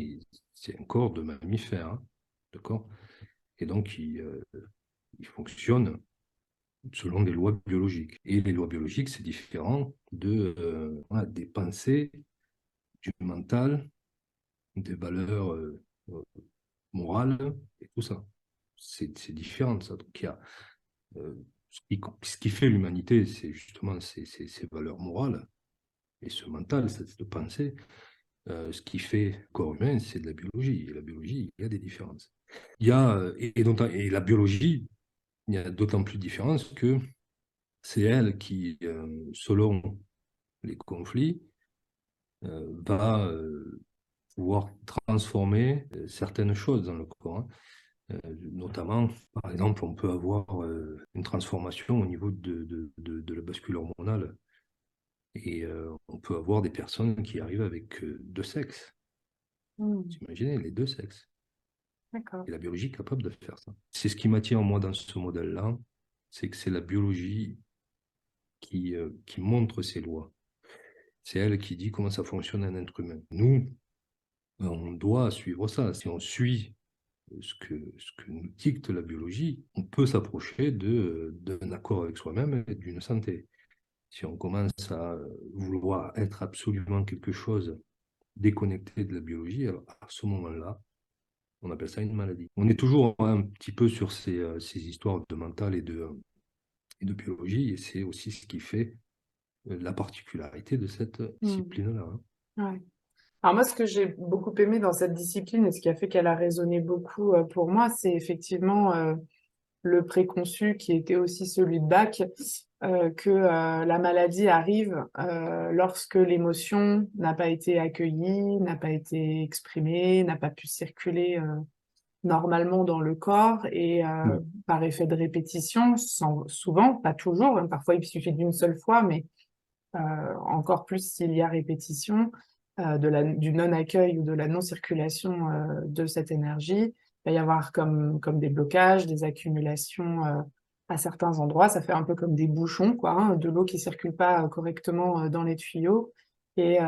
c'est un corps de mammifère, hein, d'accord? Et donc, il fonctionne selon des lois biologiques. Et les lois biologiques, c'est différent voilà, des pensées, du mental, des valeurs morales et tout ça. C'est différent, ça. Donc, il y a, euh, ce qui fait l'humanité, c'est justement ces valeurs morales et ce mental, cette pensée. Ce qui fait le corps humain, c'est de la biologie. Et la biologie, il y a des différences. Et la biologie, il y a d'autant plus de différences que c'est elle qui, selon les conflits, va pouvoir transformer certaines choses dans le corps, hein. Notamment, par exemple, on peut avoir une transformation au niveau de la bascule hormonale. Et on peut avoir des personnes qui arrivent avec deux sexes. Hmm, Vous imaginez, les deux sexes. d'accord. Et la biologie est capable de faire ça. C'est ce qui m'attire, moi, dans ce modèle-là, c'est que c'est la biologie qui montre ces lois. C'est elle qui dit comment ça fonctionne un être humain. Nous, on doit suivre ça. Si on suit ce que nous dicte la biologie, on peut s'approcher d'un accord avec soi-même et d'une santé. Si on commence à vouloir être absolument quelque chose déconnecté de la biologie, alors à ce moment-là, on appelle ça une maladie. On est toujours un petit peu sur ces histoires de mental et de biologie, et c'est aussi ce qui fait la particularité de cette Hmm, discipline-là, hein. ouais. Alors moi, ce que j'ai beaucoup aimé dans cette discipline et ce qui a fait qu'elle a résonné beaucoup pour moi, c'est effectivement le préconçu qui était aussi celui de Bach, que la maladie arrive lorsque l'émotion n'a pas été accueillie, n'a pas été exprimée, n'a pas pu circuler normalement dans le corps et Oui, par effet de répétition, souvent, pas toujours, hein, parfois il suffit d'une seule fois, mais encore plus s'il y a répétition du non-accueil ou de la non-circulation de cette énergie. Il va y avoir comme des blocages, des accumulations à certains endroits. Ça fait un peu comme des bouchons, quoi, hein, de l'eau qui circule pas correctement dans les tuyaux et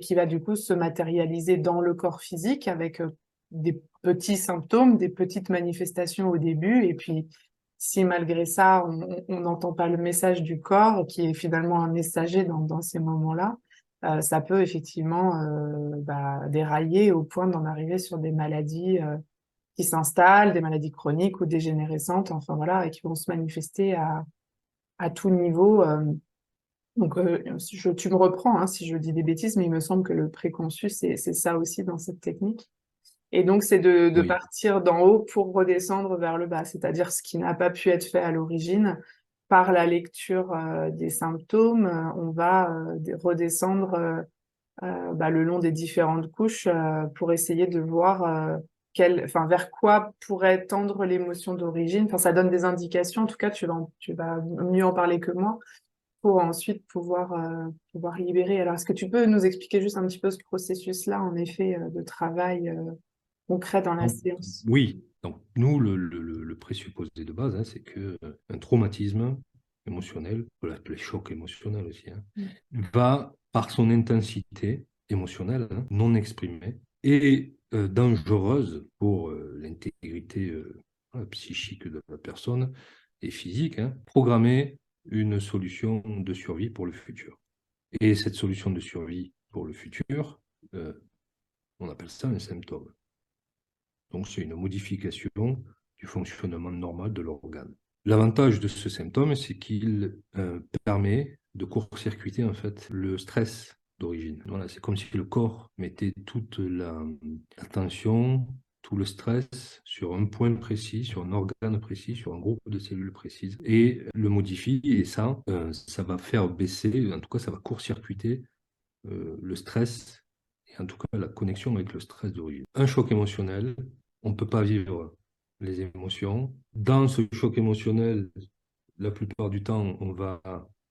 qui va du coup se matérialiser dans le corps physique avec des petits symptômes, des petites manifestations au début, et puis si malgré ça, on n'entend pas le message du corps, qui est finalement un messager dans ces moments-là, ça peut effectivement dérailler au point d'en arriver sur des maladies qui s'installent, des maladies chroniques ou dégénérescentes, enfin voilà, et qui vont se manifester à tout niveau. Donc, tu me reprends hein, si je dis des bêtises, mais il me semble que le préconçu, c'est ça aussi dans cette technique. Et donc, c'est de oui, partir d'en haut pour redescendre vers le bas, c'est-à-dire ce qui n'a pas pu être fait à l'origine. Par la lecture des symptômes, on va redescendre le long des différentes couches pour essayer de voir enfin, vers quoi pourrait tendre l'émotion d'origine. Enfin, ça donne des indications, en tout cas, tu vas mieux en parler que moi, pour ensuite pouvoir libérer. Alors, est-ce que tu peux nous expliquer juste un petit peu ce processus-là, en effet, de travail concret dans la donc, séance? oui. Donc, nous, le présupposé de base, hein, c'est qu'un traumatisme émotionnel, on peut l'appeler choc émotionnel aussi, hein, va, par son intensité émotionnelle, hein, non exprimée, et dangereuse pour l'intégrité psychique de la personne et physique, hein, programmer une solution de survie pour le futur. Et cette solution de survie pour le futur, on appelle ça un symptôme. Donc, c'est une modification du fonctionnement normal de l'organe. L'avantage de ce symptôme, c'est qu'il permet de court-circuiter en fait le stress d'origine. Voilà, c'est comme si le corps mettait toute la tension, tout le stress sur un point précis, sur un organe précis, sur un groupe de cellules précises, et le modifie, et ça va faire baisser, en tout cas, ça va court-circuiter le stress, et en tout cas la connexion avec le stress d'origine. Un choc émotionnel, on ne peut pas vivre les émotions. Dans ce choc émotionnel, la plupart du temps, on va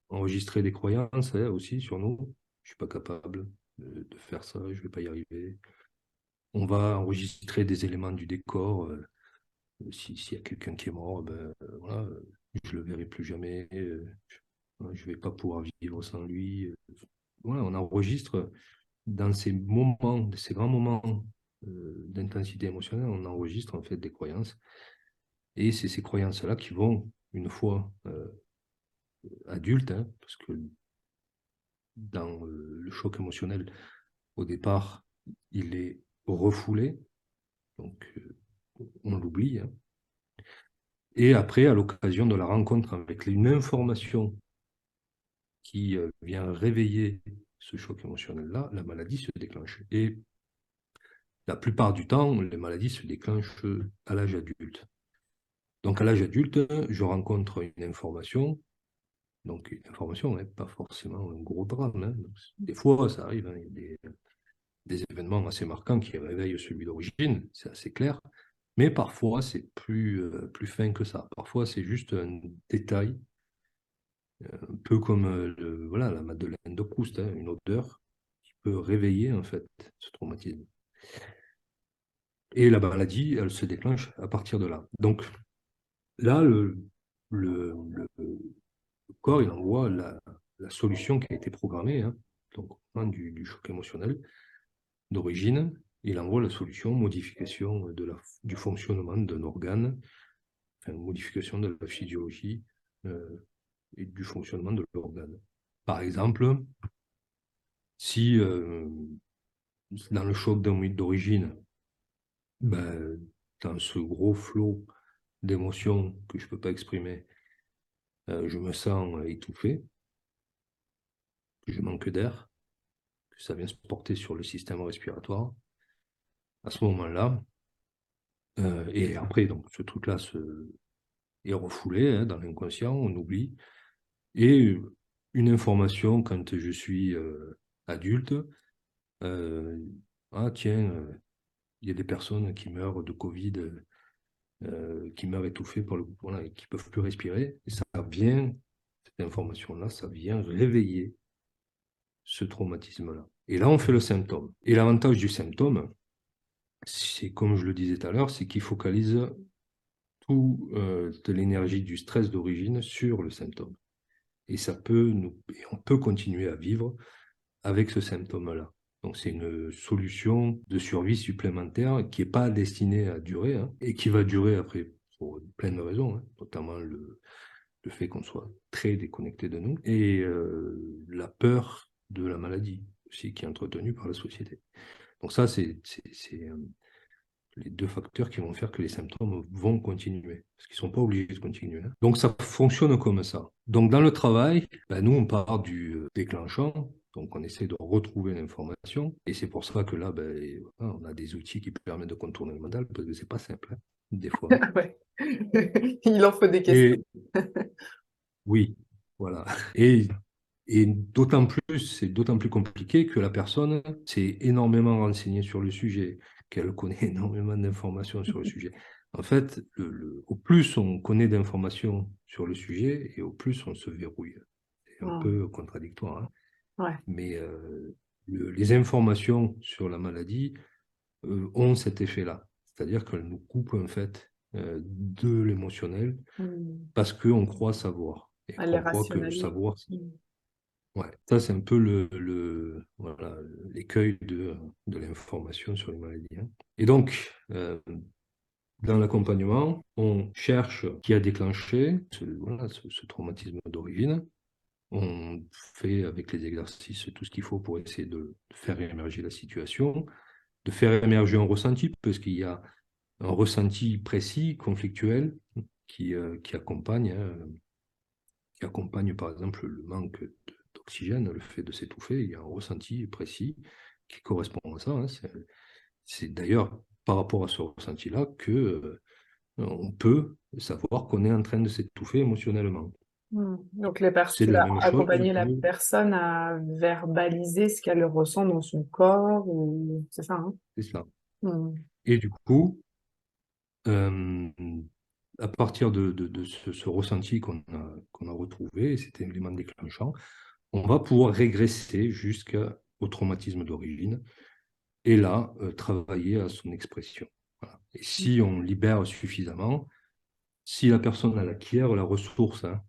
enregistrer des croyances aussi sur nous. Je ne suis pas capable de faire ça, je ne vais pas y arriver. On va enregistrer des éléments du décor. S'il y a quelqu'un qui est mort, voilà, je ne le verrai plus jamais. Je ne vais pas pouvoir vivre sans lui. Voilà, on enregistre dans ces moments, ces grands moments d'intensité émotionnelle, on enregistre en fait des croyances. Et c'est ces croyances-là qui vont, une fois adultes, hein, parce que dans le choc émotionnel, au départ, il est refoulé, donc on l'oublie. Hein. Et après, à l'occasion de la rencontre avec une information qui vient réveiller ce choc émotionnel-là, la maladie se déclenche. Et la plupart du temps, les maladies se déclenchent à l'âge adulte. Donc, à l'âge adulte, je rencontre une information. Donc, une information, hein, pas forcément un gros drame. Hein. Des fois, ça arrive, hein, il y a des événements assez marquants qui réveillent celui d'origine, c'est assez clair. Mais parfois, c'est plus fin que ça. Parfois, c'est juste un détail, un peu comme voilà, la Madeleine de Proust, hein, une odeur qui peut réveiller en fait ce traumatisme. Et la maladie, elle se déclenche à partir de là. Donc, là, le, le corps, il envoie la solution qui a été programmée, hein, donc du choc émotionnel d'origine, il envoie la solution, modification du fonctionnement d'un organe, enfin, modification de la physiologie et du fonctionnement de l'organe. Par exemple, si dans le choc d'origine, ben, dans ce gros flot d'émotions que je ne peux pas exprimer, je me sens étouffé, que je manque d'air, que ça vient se porter sur le système respiratoire. À ce moment-là, et après, donc, ce truc-là est refoulé hein, dans l'inconscient, on oublie. Et une information, quand je suis adulte, ah tiens, il y a des personnes qui meurent de Covid, qui meurent étouffées voilà, et qui ne peuvent plus respirer. Et ça vient, cette information-là, ça vient réveiller ce traumatisme-là. Et là, on fait le symptôme. Et l'avantage du symptôme, c'est comme je le disais tout à l'heure, c'est qu'il focalise tout de l'énergie du stress d'origine sur le symptôme. Et on peut continuer à vivre avec ce symptôme-là. Donc c'est une solution de survie supplémentaire qui n'est pas destinée à durer hein, et qui va durer après pour plein de raisons, hein, notamment le fait qu'on soit très déconnecté de nous et la peur de la maladie aussi qui est entretenue par la société. Donc ça, c'est les deux facteurs qui vont faire que les symptômes vont continuer, parce qu'ils ne sont pas obligés de continuer. Hein. Donc ça fonctionne comme ça. Donc dans le travail, ben, nous on part du déclenchant, donc on essaie de retrouver l'information, et c'est pour ça que là, ben, on a des outils qui permettent de contourner le mental, parce que c'est pas simple, hein, des fois. Ouais. Il en faut des questions. Et oui, voilà. Et d'autant plus, c'est d'autant plus compliqué que la personne s'est énormément renseignée sur le sujet, qu'elle connaît énormément d'informations sur le sujet. En fait, au plus on connaît d'informations sur le sujet, et au plus on se verrouille. C'est un peu contradictoire, hein. Ouais. Mais les informations sur la maladie ont cet effet-là. C'est-à-dire qu'elle nous coupe en fait de l'émotionnel Mm. parce qu'on croit savoir et Elle les qu'on croit que rationalise. savoir, Mm. ouais, ça c'est un peu voilà, l'écueil de l'information sur les maladies, hein. Et donc, dans l'accompagnement, on cherche qui a déclenché voilà, ce traumatisme d'origine. On fait avec les exercices tout ce qu'il faut pour essayer de faire émerger la situation, de faire émerger un ressenti, parce qu'il y a un ressenti précis, conflictuel, qui accompagne, hein, qui accompagne par exemple le manque d'oxygène, le fait de s'étouffer. Il y a un ressenti précis qui correspond à ça, hein. C'est d'ailleurs par rapport à ce ressenti-là que on peut savoir qu'on est en train de s'étouffer émotionnellement. Mm. Donc, C'est tu la vas même chose accompagner la que... personne à verbaliser ce qu'elle ressent dans son corps, ou c'est ça, hein? C'est ça. Mm. Et du coup, euh, à partir de ce ressenti qu'on a retrouvé, cet élément déclenchant, on va pouvoir régresser jusqu'au traumatisme d'origine et là, travailler à son expression. Voilà. Et si on libère suffisamment, si la personne elle acquiert la ressource, hein,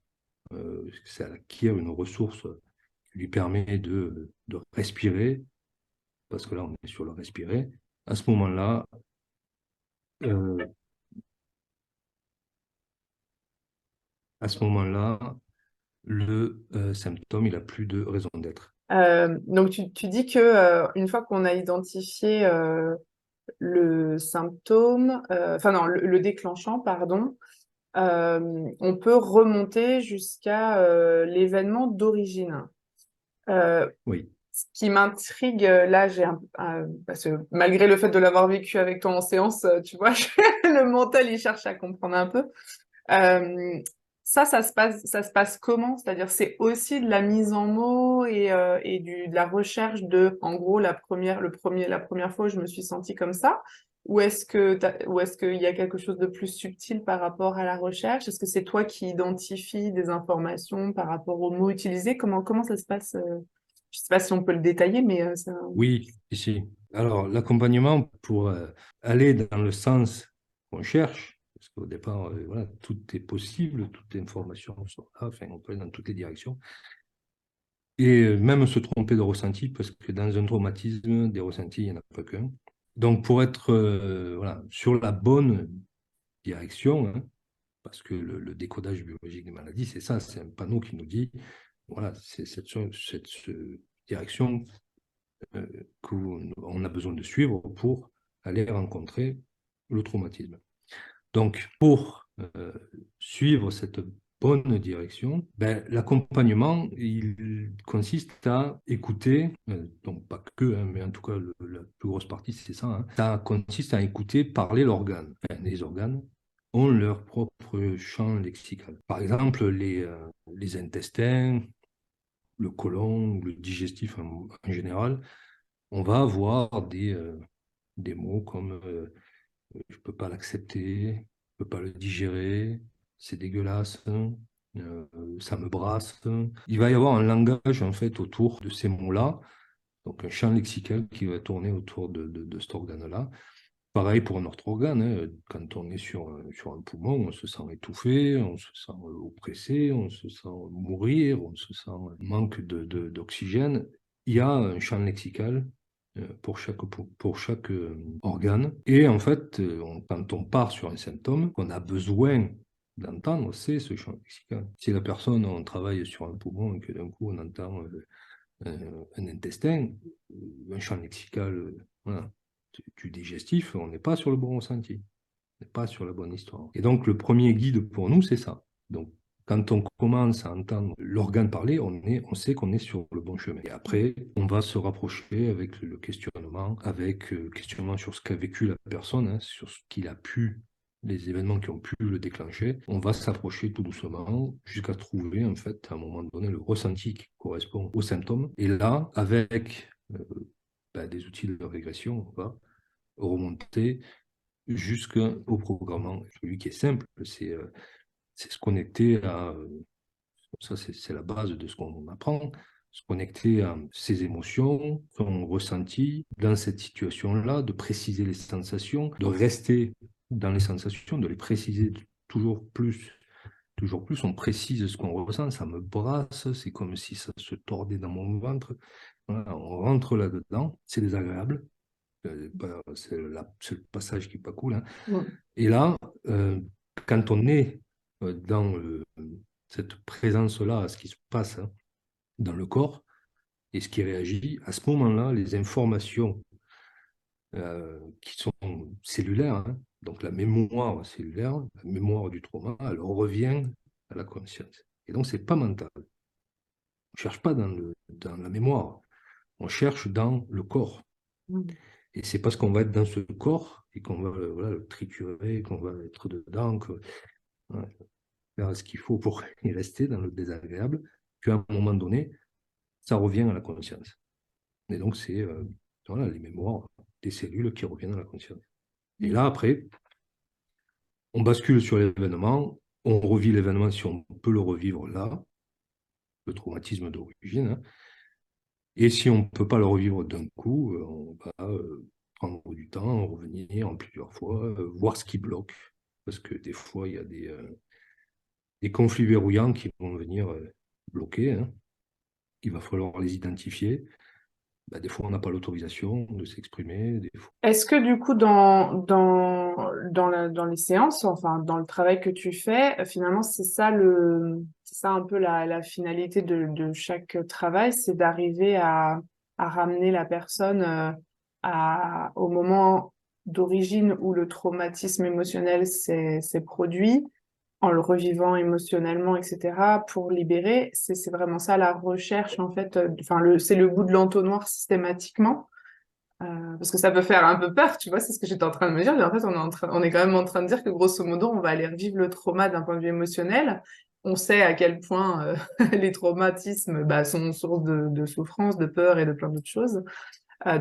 si elle acquiert une ressource qui lui permet de respirer, parce que là on est sur le respirer, à ce moment-là, euh, à ce moment-là, le symptôme, il n'a plus de raison d'être. Donc, tu dis que une fois qu'on a identifié le symptôme, enfin non, le déclenchant, pardon, on peut remonter jusqu'à l'événement d'origine. Euh, Oui, Ce qui m'intrigue, là, parce que malgré le fait de l'avoir vécu avec toi en séance, tu vois, le mental, il cherche à comprendre un peu. Euh, ça se passe comment? C'est-à-dire, c'est aussi de la mise en mots et de la recherche de, en gros, la première fois où je me suis sentie comme ça? Ou est-ce qu'il y a quelque chose de plus subtil par rapport à la recherche? Est-ce que c'est toi qui identifies des informations par rapport aux mots utilisés? Comment ça se passe? Je sais pas si on peut le détailler, mais ça... oui, ici. Alors, l'accompagnement pour aller dans le sens qu'on cherche, parce qu'au départ, voilà, tout est possible, toutes les informations sont là, enfin, on peut aller dans toutes les directions, et même se tromper de ressenti, parce que dans un traumatisme, des ressentis, il n'y en a pas qu'un. Donc, pour être voilà, sur la bonne direction, hein, parce que le décodage biologique des maladies, c'est ça, c'est un panneau qui nous dit, voilà, c'est cette direction qu'on a besoin de suivre pour aller rencontrer le traumatisme. Donc, pour suivre cette bonne direction, ben, l'accompagnement, il consiste à écouter, donc pas que, hein, mais en tout cas, la plus grosse partie, c'est ça, hein. Ça consiste à écouter parler l'organe. Enfin, les organes ont leur propre champ lexical. Par exemple, les intestins, le côlon, le digestif en général, on va avoir des mots comme je peux pas l'accepter, je peux pas le digérer, c'est dégueulasse, hein, ça me brasse. Il va y avoir un langage en fait autour de ces mots-là, donc un champ lexical qui va tourner autour de cet organe-là. Pareil pour notre organe, hein, quand on est sur un poumon, on se sent étouffé, on se sent oppressé, on se sent mourir, on se sent manque d'oxygène. Il y a un champ lexical pour chaque organe. Et en fait, quand on part sur un symptôme qu'on a besoin d'entendre, c'est ce champ lexical. Si la personne, on travaille sur un poumon et que d'un coup on entend un intestin, un champ lexical, voilà, du digestif, on n'est pas sur le bon ressenti, on n'est pas sur la bonne histoire. Et donc, le premier guide pour nous, c'est ça. Donc, quand on commence à entendre l'organe parler, on sait qu'on est sur le bon chemin. Et après, on va se rapprocher avec le questionnement, avec questionnement sur ce qu'a vécu la personne, hein, sur ce qu'il a pu, les événements qui ont pu le déclencher. On va s'approcher tout doucement jusqu'à trouver, en fait, à un moment donné, le ressenti qui correspond aux symptômes. Et là, avec des outils de régression, on va remonter jusqu'au programmement. Celui qui est simple, c'est se connecter à... Ça, c'est la base de ce qu'on apprend. se connecter à ses émotions, son ressenti dans cette situation-là, de préciser les sensations, de rester dans les sensations, de les préciser toujours plus. Toujours plus, on précise ce qu'on ressent, ça me brasse, c'est comme si ça se tordait dans mon ventre. Voilà, on rentre là-dedans, c'est désagréable, c'est le passage qui n'est pas cool, hein. Mm. Et là, euh, quand on est dans cette présence-là, ce qui se passe, hein, dans le corps et ce qui réagit, à ce moment-là, les informations qui sont cellulaires, hein, donc la mémoire cellulaire, la mémoire du trauma, elle revient à la conscience. Et donc, c'est pas mental. On ne cherche pas dans la mémoire, on cherche dans le corps. Mm. Et c'est parce qu'on va être dans ce corps et qu'on va voilà, le triturer, qu'on va être dedans, que, voilà, faire ce qu'il faut pour y rester dans le désagréable, qu'à un moment donné, ça revient à la conscience. Et donc, c'est voilà, les mémoires des cellules qui reviennent à la conscience. Et là, après, on bascule sur l'événement, on revit l'événement si on peut le revivre là, le traumatisme d'origine, hein. Et si on ne peut pas le revivre d'un coup, on va prendre du temps, revenir en plusieurs fois, voir ce qui bloque. Parce que des fois, il y a des conflits verrouillants qui vont venir bloquer, hein. Il va falloir les identifier. Bah, des fois, on n'a pas l'autorisation de s'exprimer. Des fois... Est-ce que du coup, dans les séances, enfin, dans le travail que tu fais, finalement, c'est ça un peu la finalité de chaque travail, c'est d'arriver à ramener la personne au moment d'origine où le traumatisme émotionnel s'est produit, en le revivant émotionnellement, etc., pour libérer. C'est vraiment ça la recherche, en fait. Enfin, c'est le bout de l'entonnoir systématiquement. Parce que ça peut faire un peu peur, tu vois, c'est ce que j'étais en train de me dire. Mais en fait, on est quand même en train de dire que grosso modo, on va aller revivre le trauma d'un point de vue émotionnel. On sait à quel point les traumatismes bah, sont source de souffrance, de peur et de plein d'autres choses.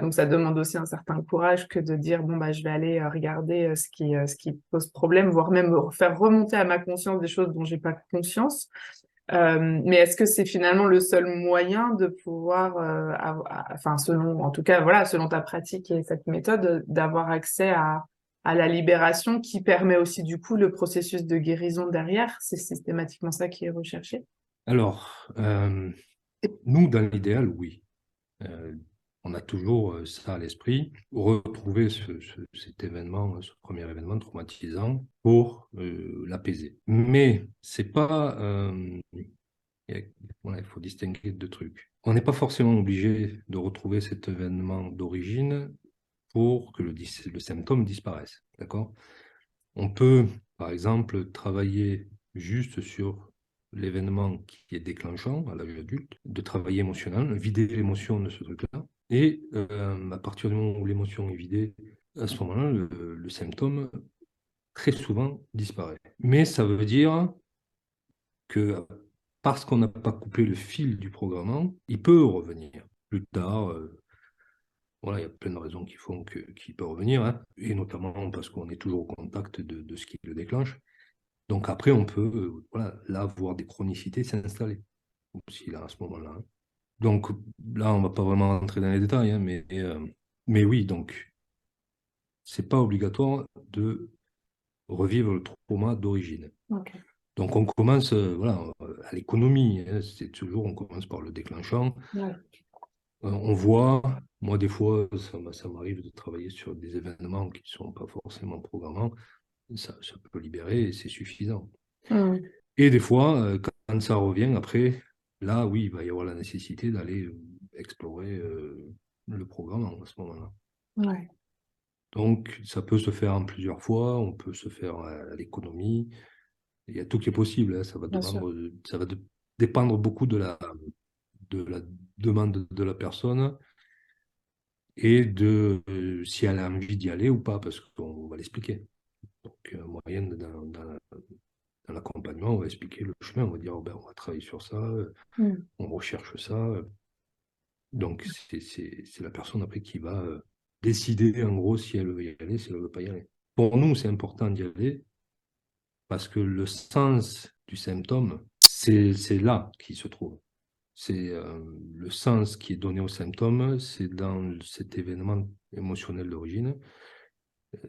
Donc ça demande aussi un certain courage que de dire, bon, bah, je vais aller regarder ce qui pose problème, voire même faire remonter à ma conscience des choses dont j'ai pas conscience. Mais est-ce que c'est finalement le seul moyen de pouvoir, enfin selon, en tout cas, voilà, selon ta pratique et cette méthode, d'avoir accès à la libération qui permet aussi du coup le processus de guérison derrière? C'est systématiquement ça qui est recherché. Alors, nous, dans l'idéal, oui. Euh, on a toujours ça à l'esprit, retrouver cet événement, ce premier événement traumatisant pour l'apaiser. Mais c'est pas, voilà, il faut distinguer deux trucs. On n'est pas forcément obligé de retrouver cet événement d'origine pour que le symptôme disparaisse. D'accord? On peut, par exemple, travailler juste sur l'événement qui est déclenchant à l'âge adulte, de travailler émotionnel, vider l'émotion de ce truc-là. Et à partir du moment où l'émotion est vidée, à ce moment-là, le symptôme, très souvent, disparaît. Mais ça veut dire que parce qu'on n'a pas coupé le fil du programme, il peut revenir plus tard. Voilà, il y a plein de raisons qui font qu'il peut revenir, hein, et notamment parce qu'on est toujours au contact de ce qui le déclenche. Donc après, on peut voilà, là voir des chronicités s'installer aussi là, à ce moment-là, hein. Donc là, on ne va pas vraiment rentrer dans les détails, hein, mais oui, donc c'est pas obligatoire de revivre le trauma d'origine. Ok. Donc on commence voilà, à l'économie, hein, c'est toujours, on commence par le déclenchant. Ouais. On voit, moi des fois, ça m'arrive de travailler sur des événements qui ne sont pas forcément programmants, ça peut libérer et c'est suffisant. Mm. Et des fois, quand ça revient, après, là, oui, il va y avoir la nécessité d'aller explorer le programme à ce moment-là. Ouais, Donc, ça peut se faire en plusieurs fois, on peut se faire à l'économie. Il y a tout qui est possible, hein. bien sûr. Dépendre beaucoup de la demande de la personne et de si elle a envie d'y aller ou pas, parce qu'on va l'expliquer. Donc, moyenne dans l'accompagnement, on va expliquer le chemin, on va dire, oh, ben, on va travailler sur ça, Mm. on recherche ça. Donc, c'est la personne après qui va décider, en gros, si elle veut y aller, si elle ne veut pas y aller. Pour nous, c'est important d'y aller parce que le sens du symptôme, c'est là qu'il se trouve. C'est le sens qui est donné au symptôme, c'est dans cet événement émotionnel d'origine.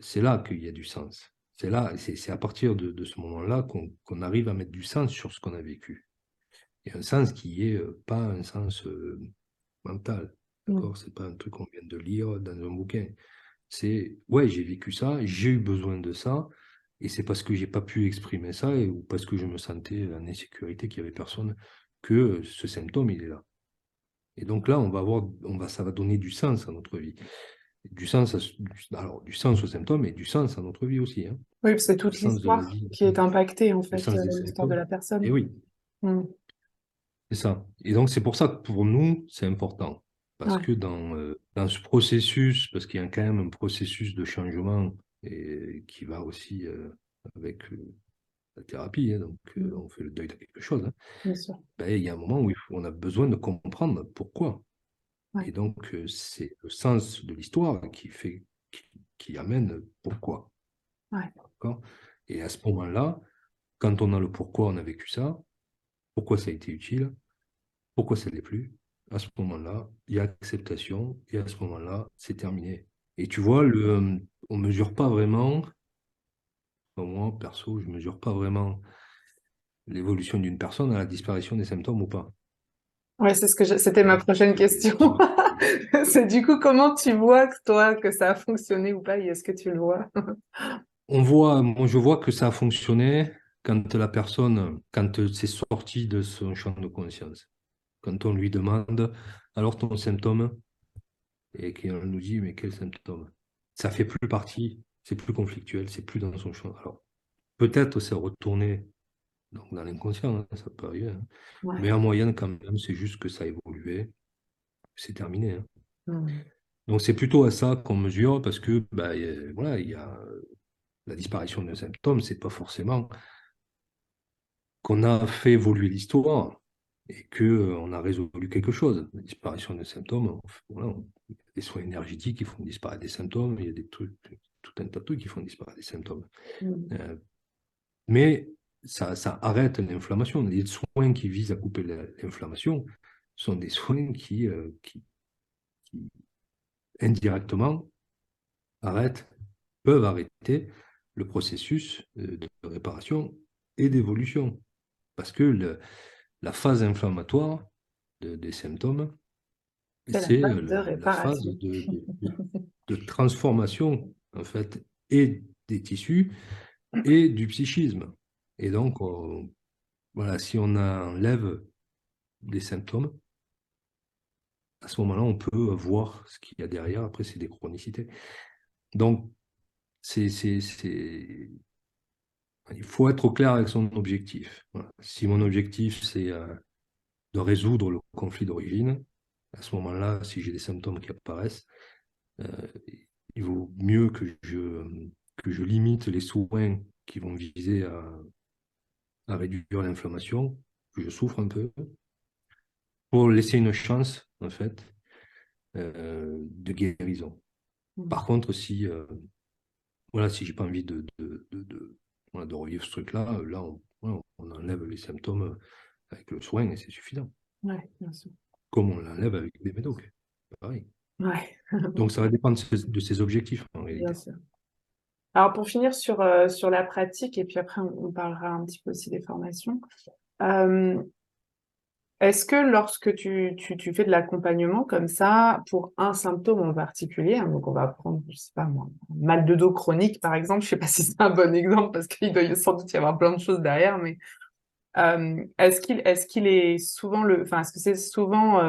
C'est là qu'il y a du sens. C'est là, c'est à partir de ce moment-là qu'on arrive à mettre du sens sur ce qu'on a vécu. Et un sens qui est pas un sens mental, Mm. d'accord? C'est pas un truc qu'on vient de lire dans un bouquin. C'est, ouais, j'ai vécu ça, j'ai eu besoin de ça, et c'est parce que j'ai pas pu exprimer ça, ou parce que je me sentais en insécurité, qu'il y avait personne, que ce symptôme, il est là. Et donc là, ça va donner du sens à notre vie. Du sens, alors, du sens aux symptômes et du sens à notre vie aussi, hein. Oui, c'est Le toute sens de la l'histoire vie, qui est impactée, en le fait, sens des l'histoire de symptômes. la Et personne. oui, Mm. c'est ça. Et donc, c'est pour ça que pour nous, c'est important. Parce Ouais. que dans ce processus, parce qu'il y a quand même un processus de changement et qui va aussi avec la thérapie, hein, donc Mm. on fait le deuil de quelque chose, hein, Bien sûr. ben, il y a un moment où on a besoin de comprendre pourquoi. Ouais. Et donc, c'est le sens de l'histoire qui amène pourquoi. Ouais. D'accord? Et à ce moment-là, quand on a le pourquoi on a vécu ça, pourquoi ça a été utile, pourquoi ça ne l'est plus, à ce moment-là, il y a acceptation, et à ce moment-là, c'est terminé. Et tu vois, on ne mesure pas vraiment, moi, perso, je ne mesure pas vraiment l'évolution d'une personne à la disparition des symptômes ou pas. Ouais, c'était ma Hein, prochaine question. c'est- C'est du coup, comment tu vois que toi, que ça a fonctionné ou pas, et est-ce que tu le vois? moi, je vois que ça a fonctionné quand la personne, quand c'est sorti de son champ de conscience. Quand on lui demande, alors ton symptôme, et qu'on nous dit, mais quel symptôme? Ça fait plus partie, c'est plus conflictuel, c'est plus dans son champ. Alors, peut-être c'est retourné donc, dans l'inconscient, hein, ça peut arriver, hein. Ouais. Mais en moyenne, quand même, c'est juste que ça a évolué, c'est terminé, hein. Mm. Donc, c'est plutôt à ça qu'on mesure, parce que, bah, voilà, il y a la disparition d'un symptôme, c'est pas forcément qu'on a fait évoluer l'histoire et qu'on a résolu quelque chose. La disparition des symptômes, voilà, il y a des soins énergétiques qui font disparaître des symptômes, il y a des trucs, tout un tas de trucs qui font disparaître des symptômes. Mm. Euh, mais ça arrête l'inflammation. Les soins qui visent à couper l'inflammation sont des soins qui indirectement arrêtent, peuvent arrêter le processus de réparation et d'évolution. Parce que la phase inflammatoire des symptômes, C'est la c'est phase de la phase réparation. de transformation, en fait, et des tissus et du psychisme. Et donc, voilà, si on enlève des symptômes, à ce moment-là, on peut voir ce qu'il y a derrière. Après, c'est des chronicités. Donc, il faut être au clair avec son objectif. Voilà. Si mon objectif, c'est de résoudre le conflit d'origine, à ce moment-là, si j'ai des symptômes qui apparaissent, euh, il vaut mieux que je limite les soins qui vont viser à réduire l'inflammation, que je souffre un peu, pour laisser une chance, en fait, de guérison. Mm. Par contre, voilà, si j'ai pas envie voilà, de revivre ce truc-là, là, voilà, on enlève les symptômes avec le soin et c'est suffisant. Ouais, bien sûr. Comme on l'enlève avec des médocs. Pareil. Ouais, Donc, ça va dépendre de ses objectifs, en bien réalité. sûr. Alors, pour finir sur la pratique, et puis après, on parlera un petit peu aussi des formations. Euh, Est-ce que lorsque tu fais de l'accompagnement comme ça, pour un symptôme en particulier, hein, donc on va prendre, je sais pas moi, un mal de dos chronique par exemple, je sais pas si c'est un bon exemple parce qu'il doit sans doute y avoir plein de choses derrière, mais est-ce qu'il est souvent enfin, est-ce que c'est souvent,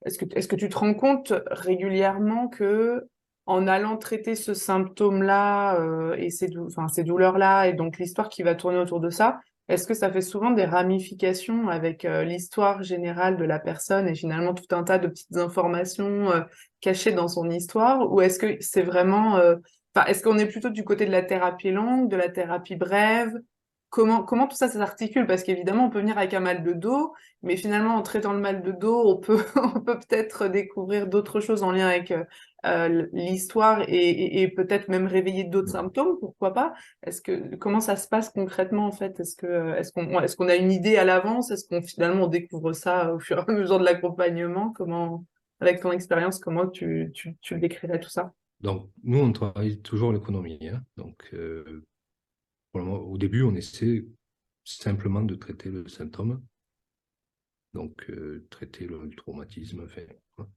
est-ce que tu te rends compte régulièrement que en allant traiter ce symptôme-là et enfin, ces douleurs-là, et donc l'histoire qui va tourner autour de ça, est-ce que ça fait souvent des ramifications avec l'histoire générale de la personne et finalement tout un tas de petites informations cachées dans son histoire, ou est-ce que c'est vraiment, enfin, est-ce qu'on est plutôt du côté de la thérapie longue, de la thérapie brève? comment tout ça, ça s'articule? Parce qu'évidemment, on peut venir avec un mal de dos, mais finalement, en traitant le mal de dos, on peut, on peut peut-être découvrir d'autres choses en lien avec l'histoire et peut-être même réveiller d'autres symptômes, pourquoi pas? Comment ça se passe concrètement en fait? Est-ce qu'on a une idée à l'avance? Est-ce qu'on finalement on découvre ça au fur et à mesure de l'accompagnement? Avec ton expérience, comment tu le décrirais tout ça? Donc, nous, on travaille toujours l'économie, hein. Donc, au début, on essaie simplement de traiter le symptôme, donc traiter le traumatisme, enfin, voilà.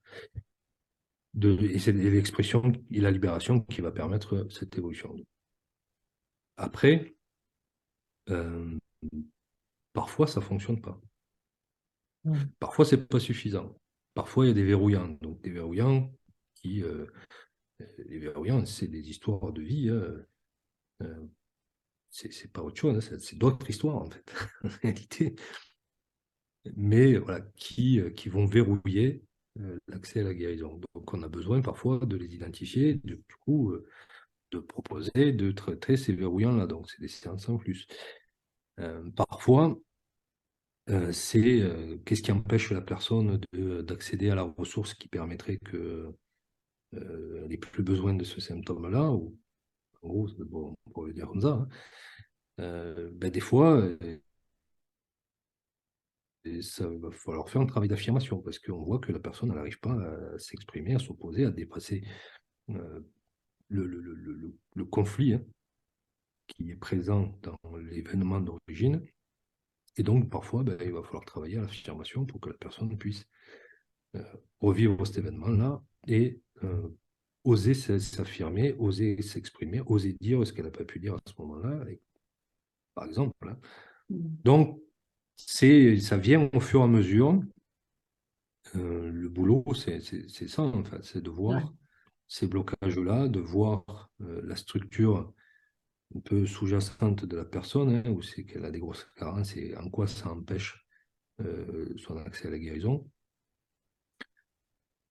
Et c'est l'expression et la libération qui va permettre cette évolution. Après, euh, parfois, ça ne fonctionne pas. Parfois, c'est pas suffisant. Parfois, il y a des verrouillants. Donc, des verrouillants qui... les verrouillants, c'est des histoires de vie, hein. Euh, c'est pas autre chose, hein, c'est d'autres histoires, en fait, en réalité. Mais voilà, qui vont verrouiller l'accès à la guérison. Donc, on a besoin parfois de les identifier, du coup, de proposer, de traiter ces verrouillants-là. Donc, c'est des séances en plus. Parfois, c'est qu'est-ce qui empêche la personne d'accéder à la ressource qui permettrait que n'ait plus besoin de ce symptôme-là, ou en gros, bon, on pourrait le dire comme ça, hein. Ben, des fois, ça va falloir faire un travail d'affirmation parce qu'on voit que la personne n'arrive pas à s'exprimer, à s'opposer, à dépasser euh, le conflit, hein, qui est présent dans l'événement d'origine. Et donc, parfois, ben, il va falloir travailler à l'affirmation pour que la personne puisse euh, revivre cet événement-là et oser s'affirmer, oser s'exprimer, oser dire ce qu'elle n'a pas pu dire à ce moment-là, par exemple, hein. Donc, ça vient au fur et à mesure. Le boulot, c'est ça, en fait, c'est de Ouais, voir ces blocages-là, de voir la structure un peu sous-jacente de la personne, hein, où c'est qu'elle a des grosses carences et en quoi ça empêche son accès à la guérison,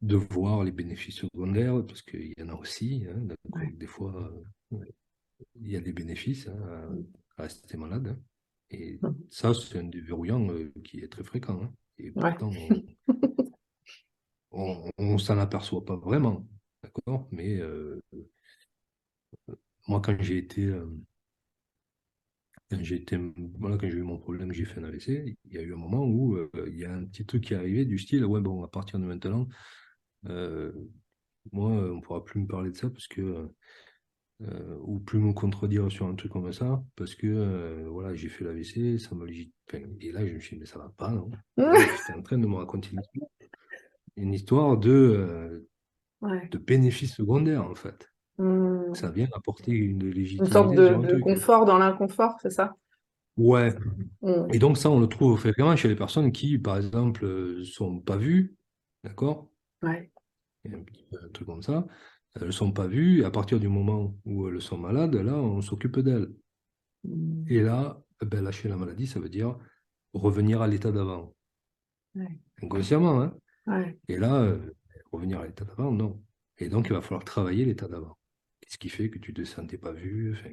de voir les bénéfices secondaires, parce qu'il y en a aussi, hein, ouais. donc des fois, il y a des bénéfices, hein, à rester malade, hein. Et ça, c'est un des verrouillants qui est très fréquent, hein. Et Ouais. pourtant, on s'en aperçoit pas vraiment, d'accord? Mais moi, voilà, quand j'ai eu mon problème, j'ai fait un AVC, il y a eu un moment où il y a un petit truc qui est arrivé du style, ouais, bon, à partir de maintenant, euh, moi, on ne pourra plus me parler de ça parce que, ou plus me contredire sur un truc comme ça, parce que, voilà, j'ai fait l'AVC, ça me légitime. Enfin, et là, je me suis dit, mais ça va pas, non? Et là, j'étais en train de me raconter une histoire Ouais. de bénéfices secondaires, en fait. Ça Hmm. vient apporter une Une sorte légitimité sur un de truc. confort dans l'inconfort, c'est ça? Ouais. Hmm. Et donc ça, on le trouve fréquemment chez les personnes qui, par exemple, sont pas vues, d'accord? Ouais. Il y a un petit peu un truc comme ça. Elles ne sont pas vues, et à partir du moment où elles sont malades, là, on s'occupe d'elles. Hmm. Et là, eh ben, lâcher la maladie, ça veut dire revenir à l'état d'avant. Ouais. Inconsciemment, hein? Ouais. Et là, revenir à l'état d'avant, non. Et donc, il va falloir travailler l'état d'avant. Qu'est-ce qui fait que tu ne te sentais pas vu? Enfin,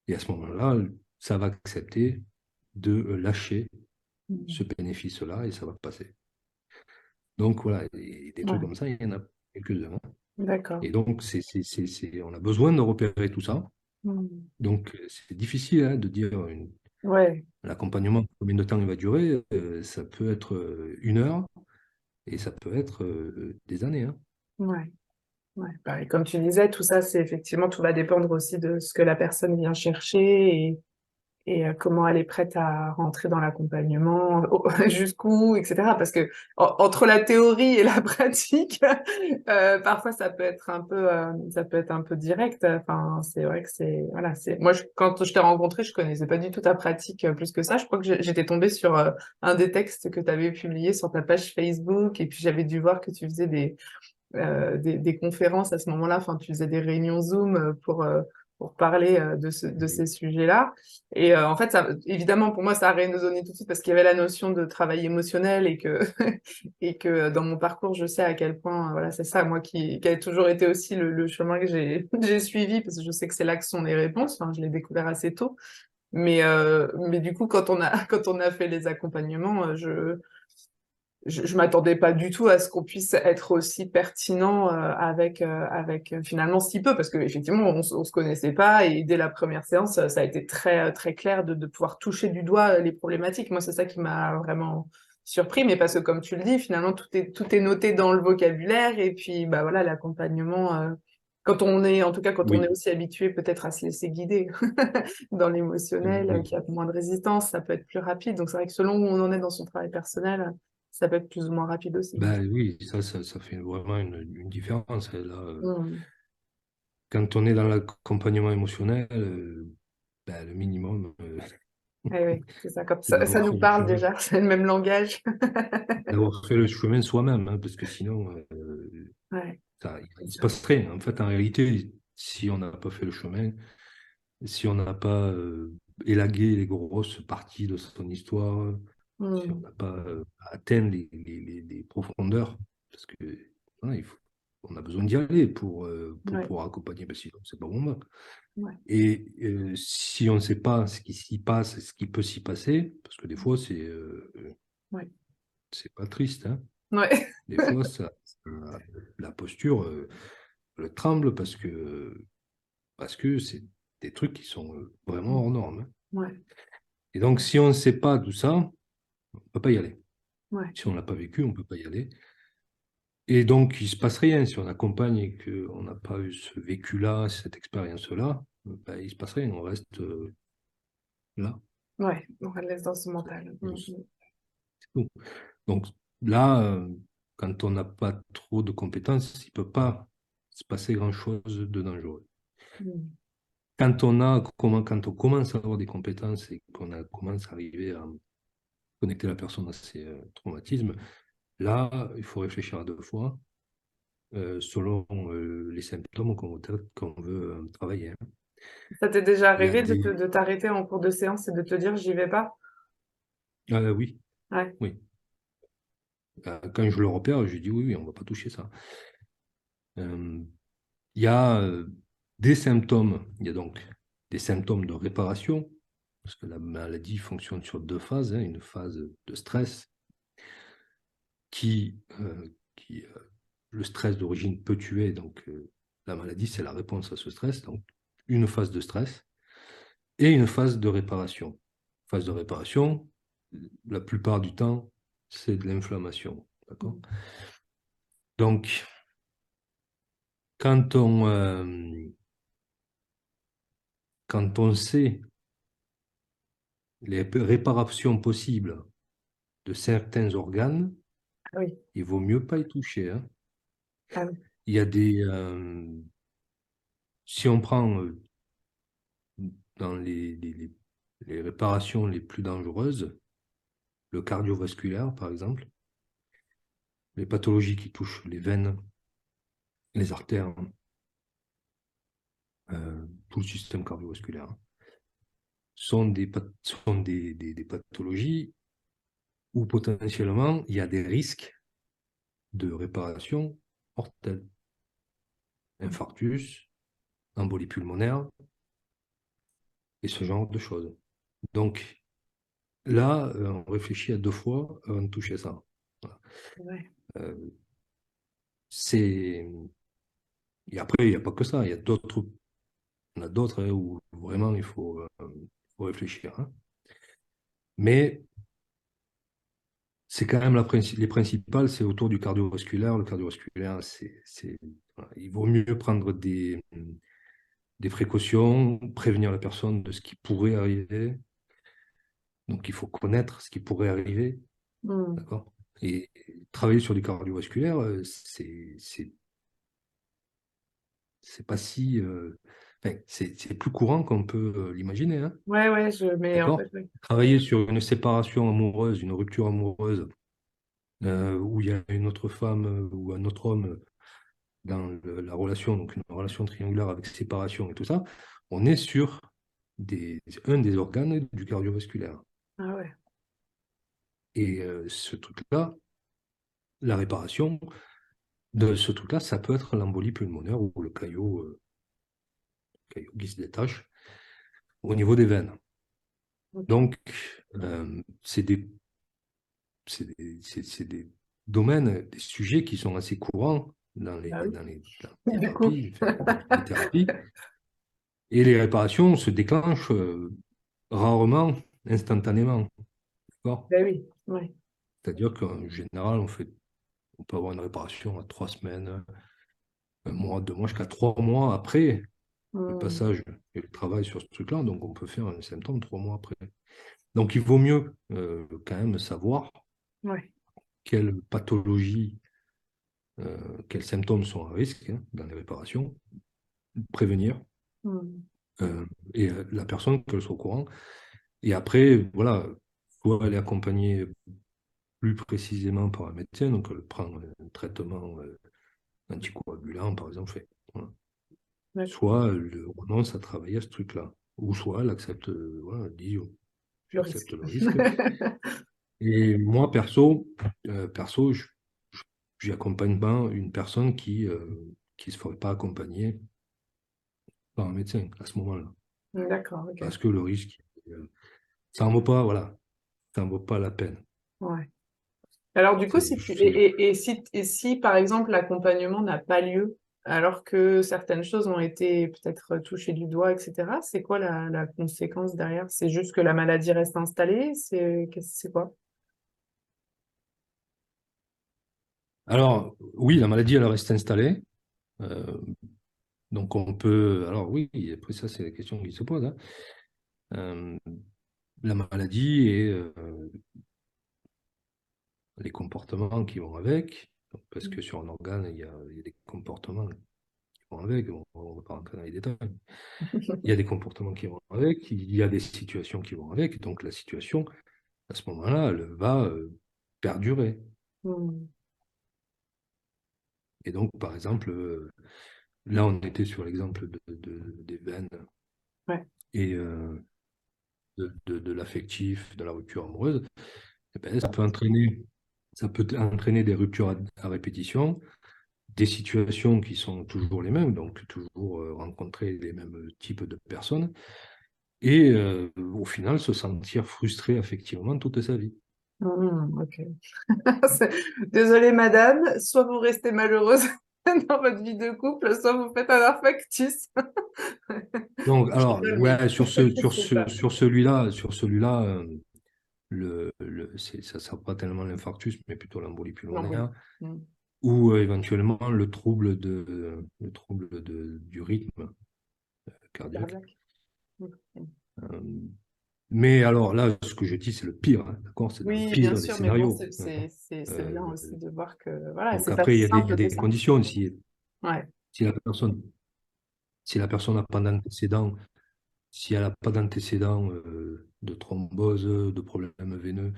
et à ce moment-là, ça va accepter de lâcher ce Hmm. bénéfice-là et ça va passer. Donc voilà, et des trucs Ouais. comme ça, il y en a quelques-uns, hein. D'accord. Et donc, on a besoin de repérer tout ça. Hmm. Donc, c'est difficile, hein, de dire Ouais. l'accompagnement, combien de temps il va durer. Ça peut être 1 heure et ça peut être des années, hein. Ouais. Ouais. Bah, et comme tu disais, tout ça, c'est effectivement, tout va dépendre aussi de ce que la personne vient chercher et comment elle est prête à rentrer dans l'accompagnement, jusqu'où, etc. Parce que entre la théorie et la pratique, parfois ça peut être un peu direct. Enfin, c'est vrai que c'est, voilà, c'est. Moi, quand je t'ai rencontré, je connaissais pas du tout ta pratique plus que ça. Je crois que j'étais tombée sur un des textes que tu avais publié sur ta page Facebook, et puis j'avais dû voir que tu faisais des conférences à ce moment-là. Enfin, tu faisais des réunions Zoom pour parler de ces sujets-là. Et en fait, ça, évidemment, pour moi, ça a résonné tout de suite parce qu'il y avait la notion de travail émotionnel et que, et que dans mon parcours, je sais à quel point, voilà, c'est ça, moi, qui a toujours été aussi le chemin que j'ai suivi parce que je sais que c'est là que sont les réponses. Enfin, je l'ai découvert assez tôt. Mais du coup, quand on a fait les accompagnements, je m'attendais pas du tout à ce qu'on puisse être aussi pertinent avec finalement si peu, parce que effectivement on se connaissait pas et dès la première séance ça a été très clair de pouvoir toucher du doigt les problématiques. Moi c'est ça qui m'a vraiment surpris, mais parce que comme tu le dis finalement tout est noté dans le vocabulaire et puis bah voilà l'accompagnement quand on est en tout cas quand on est Oui, aussi habitué peut-être à se laisser guider dans l'émotionnel, oui. qui a moins de résistance, ça peut être plus rapide. Donc c'est vrai que selon où on en est dans son travail personnel, ça peut être plus ou moins rapide aussi. Ben oui, ça fait vraiment une différence. Là, Mm. quand on est dans l'accompagnement émotionnel, ben, le minimum, Oui, oui, c'est ça. Comme c'est ça d'avoir nous fait le parle chemin, déjà, c'est le même langage. d'avoir fait le chemin soi-même, hein, parce que sinon, Ouais, c'est il se sûr. passe rien. En fait, en réalité, si on n'a pas fait le chemin, si on n'a pas élagué les grosses parties de son histoire, si on Mm. n'a pas atteint les profondeurs, parce que voilà, on a besoin d'y aller pour Ouais, pouvoir accompagner, parce que sinon, c'est pas bon. Va. ouais, Et si on ne sait pas ce qui s'y passe, ce qui peut s'y passer, parce que des fois, ouais, c'est pas triste, hein. ouais. Des fois, la posture elle tremble parce que c'est des trucs qui sont vraiment hors normes, hein. Ouais, Et donc, si on ne sait pas tout ça, on ne peut pas y aller. ouais. Si on ne l'a pas vécu, on ne peut pas y aller. Et donc, il ne se passe rien. Si on accompagne et qu'on n'a pas eu ce vécu-là, cette expérience-là, ben, il ne se passe rien. On reste là. Ouais, on la laisse dans son C'est mental. tout. Donc là, quand on n'a pas trop de compétences, il ne peut pas se passer grand-chose de dangereux. Mm. Quand on commence à avoir des compétences et commence à arriver à connecter la personne à ses traumatismes, là, il faut réfléchir à deux fois selon les symptômes qu'on veut travailler, hein. Ça t'est déjà Il y a arrivé des... de t'arrêter en cours de séance et de te dire j'y vais pas? Oui, Ouais, oui. Quand je le repère, je dis oui, oui, on ne va pas toucher ça. Euh, Il y a des symptômes, il y a donc des symptômes de réparation, parce que la maladie fonctionne sur deux phases, hein, une phase de stress qui, le stress d'origine peut tuer, donc la maladie c'est la réponse à ce stress, donc une phase de stress et une phase de réparation. Phase de réparation, la plupart du temps, c'est de l'inflammation, d'accord? Donc, quand on, euh, quand on sait les réparations possibles de certains organes, ah oui, il vaut mieux pas y toucher, hein. ah oui. Il y a si on prend dans les réparations les plus dangereuses, le cardiovasculaire par exemple, les pathologies qui touchent les veines, les artères, tout le système cardiovasculaire, hein, sont des pathologies où potentiellement il y a des risques de réparation mortelle, infarctus, embolie pulmonaire et ce genre de choses. Donc là, on réfléchit à deux fois avant de toucher ça. Voilà. Ouais. Euh, c'est... Et après, il n'y a pas que ça, il y a d'autres, il y en a d'autres hein, où vraiment faut réfléchir, hein. Mais c'est quand même les principales, c'est autour du cardiovasculaire. Le cardiovasculaire, voilà, il vaut mieux prendre des précautions, prévenir la personne de ce qui pourrait arriver. Donc, il faut connaître ce qui pourrait arriver, Mm. d'accord? Et travailler sur du cardiovasculaire, c'est pas si. Enfin, c'est plus courant qu'on peut l'imaginer, hein, Ouais, ouais, mais en d'accord? fait, ouais. Travailler sur une séparation amoureuse, une rupture amoureuse, où il y a une autre femme ou un autre homme dans la relation, donc une relation triangulaire avec séparation et tout ça, on est sur un des organes du cardiovasculaire. Ah ouais. Et ce truc-là, la réparation de ce truc-là, ça peut être l'embolie pulmonaire ou le caillot qui se détache au niveau des veines. Ok. Donc, c'est des domaines, des sujets qui sont assez courants Bah oui. dans les Du coup. thérapies, enfin, dans toutes les thérapies. Et les réparations se déclenchent rarement, instantanément. D'accord. Bah oui. Ouais. C'est-à-dire qu'en général, on peut avoir une réparation à 3 semaines, un mois, 2 mois, jusqu'à 3 mois après le Hmm. passage et le travail sur ce truc-là. Donc, on peut faire un symptôme 3 mois après. Donc, il vaut mieux quand même savoir Ouais. quelle pathologie, quels symptômes sont à risque hein, dans les réparations, prévenir Hmm. euh, et la personne qu'elle soit au courant. Et après, voilà, soit elle est accompagnée plus précisément par un médecin, donc elle prend un traitement anticoagulant, par exemple, voilà. D'accord. Soit elle renonce à travailler à ce truc-là, ou soit elle accepte, voilà, elle dit, oh, Le j'accepte risque. le risque. Et moi, perso, j'accompagne pas une personne qui ne se ferait pas accompagner par un médecin à ce moment-là. D'accord, ok. Parce que le risque, euh, ça en vaut pas, voilà, ça en vaut pas la peine. Ouais. Alors du coup, C'est, si tu c'est- et si par exemple l'accompagnement n'a pas lieu, alors que certaines choses ont été peut-être touchées du doigt, etc., c'est quoi la conséquence derrière? C'est juste que la maladie reste installée? C'est quoi? Alors, oui, la maladie, elle reste installée. Euh, donc, on peut. Alors, oui, après ça, c'est la question qui se pose, hein. Euh, la maladie et les comportements qui vont avec. Donc, parce que sur un organe, il y a des comportements qui vont avec. On ne va pas rentrer dans les détails. Il y a des comportements qui vont avec. Il y a des situations qui vont avec. Donc, la situation, à ce moment-là, elle va perdurer. Hmm. Et donc, par exemple, là, on était sur l'exemple des veines Ouais. et de l'affectif, de la rupture amoureuse. Eh ben, ça peut entraîner des ruptures à répétition, des situations qui sont toujours les mêmes, donc toujours rencontrer les mêmes types de personnes, et au final se sentir frustré affectivement toute sa vie. Hmm, ok. Désolée, madame, soit vous restez malheureuse dans votre vie de couple, soit vous faites un infarctus. Donc, Je alors, rigole, mais ouais, c'est ça. sur celui-là, ça ne sera pas tellement l'infarctus, mais plutôt l'embolie L'embrouille. pulmonaire, Hmm. ou éventuellement le trouble du rythme cardiaque. Cardiaque. Hmm. Euh, mais alors là, ce que je dis, c'est le pire, hein, d'accord? C'est dans le Oui, bien pire des sûr, mais bon, scénarios, hein. c'est bien Euh, aussi de voir que voilà, donc c'est pas après, si il y a simple que des ça. conditions. Ouais. Si la personne, si la personne n'a pas d'antécédents, si elle n'a pas d'antécédents de thrombose, de problèmes veineux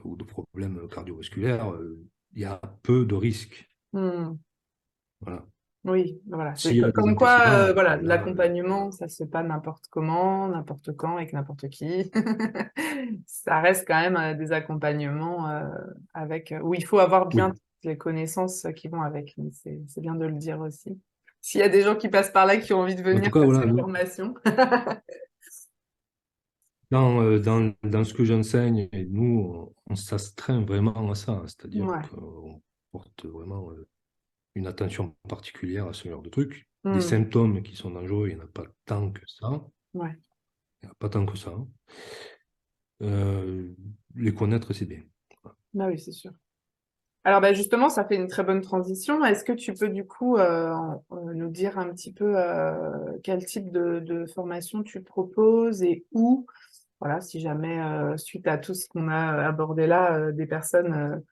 ou de problèmes cardiovasculaires, il y a peu de risques. Hmm. Voilà. Oui, voilà. C'est S'il y a des comme quoi, antécédents, voilà, là, l'accompagnement, ça se fait pas n'importe comment, n'importe quand, avec n'importe qui. Ça reste quand même des accompagnements avec où il faut avoir bien oui. toutes les connaissances qui vont avec. Mais c'est bien de le dire aussi. S'il y a des gens qui passent par là qui ont envie de En venir tout cas, faire voilà, cette formation. dans ce que j'enseigne, nous, on s'astreint vraiment à ça, hein. C'est-à-dire Ouais. qu'on porte vraiment une attention particulière à ce genre de trucs. Des Hmm. symptômes qui sont dangereux, il n'y en a pas tant que ça. Ouais. Il n'y en a pas tant que ça. Euh, les connaître, c'est bien. Bah oui, c'est sûr. Alors bah justement, ça fait une très bonne transition. Est-ce que tu peux du coup nous dire un petit peu quel type de formation tu proposes et où, voilà, si jamais suite à tout ce qu'on a abordé là, des personnes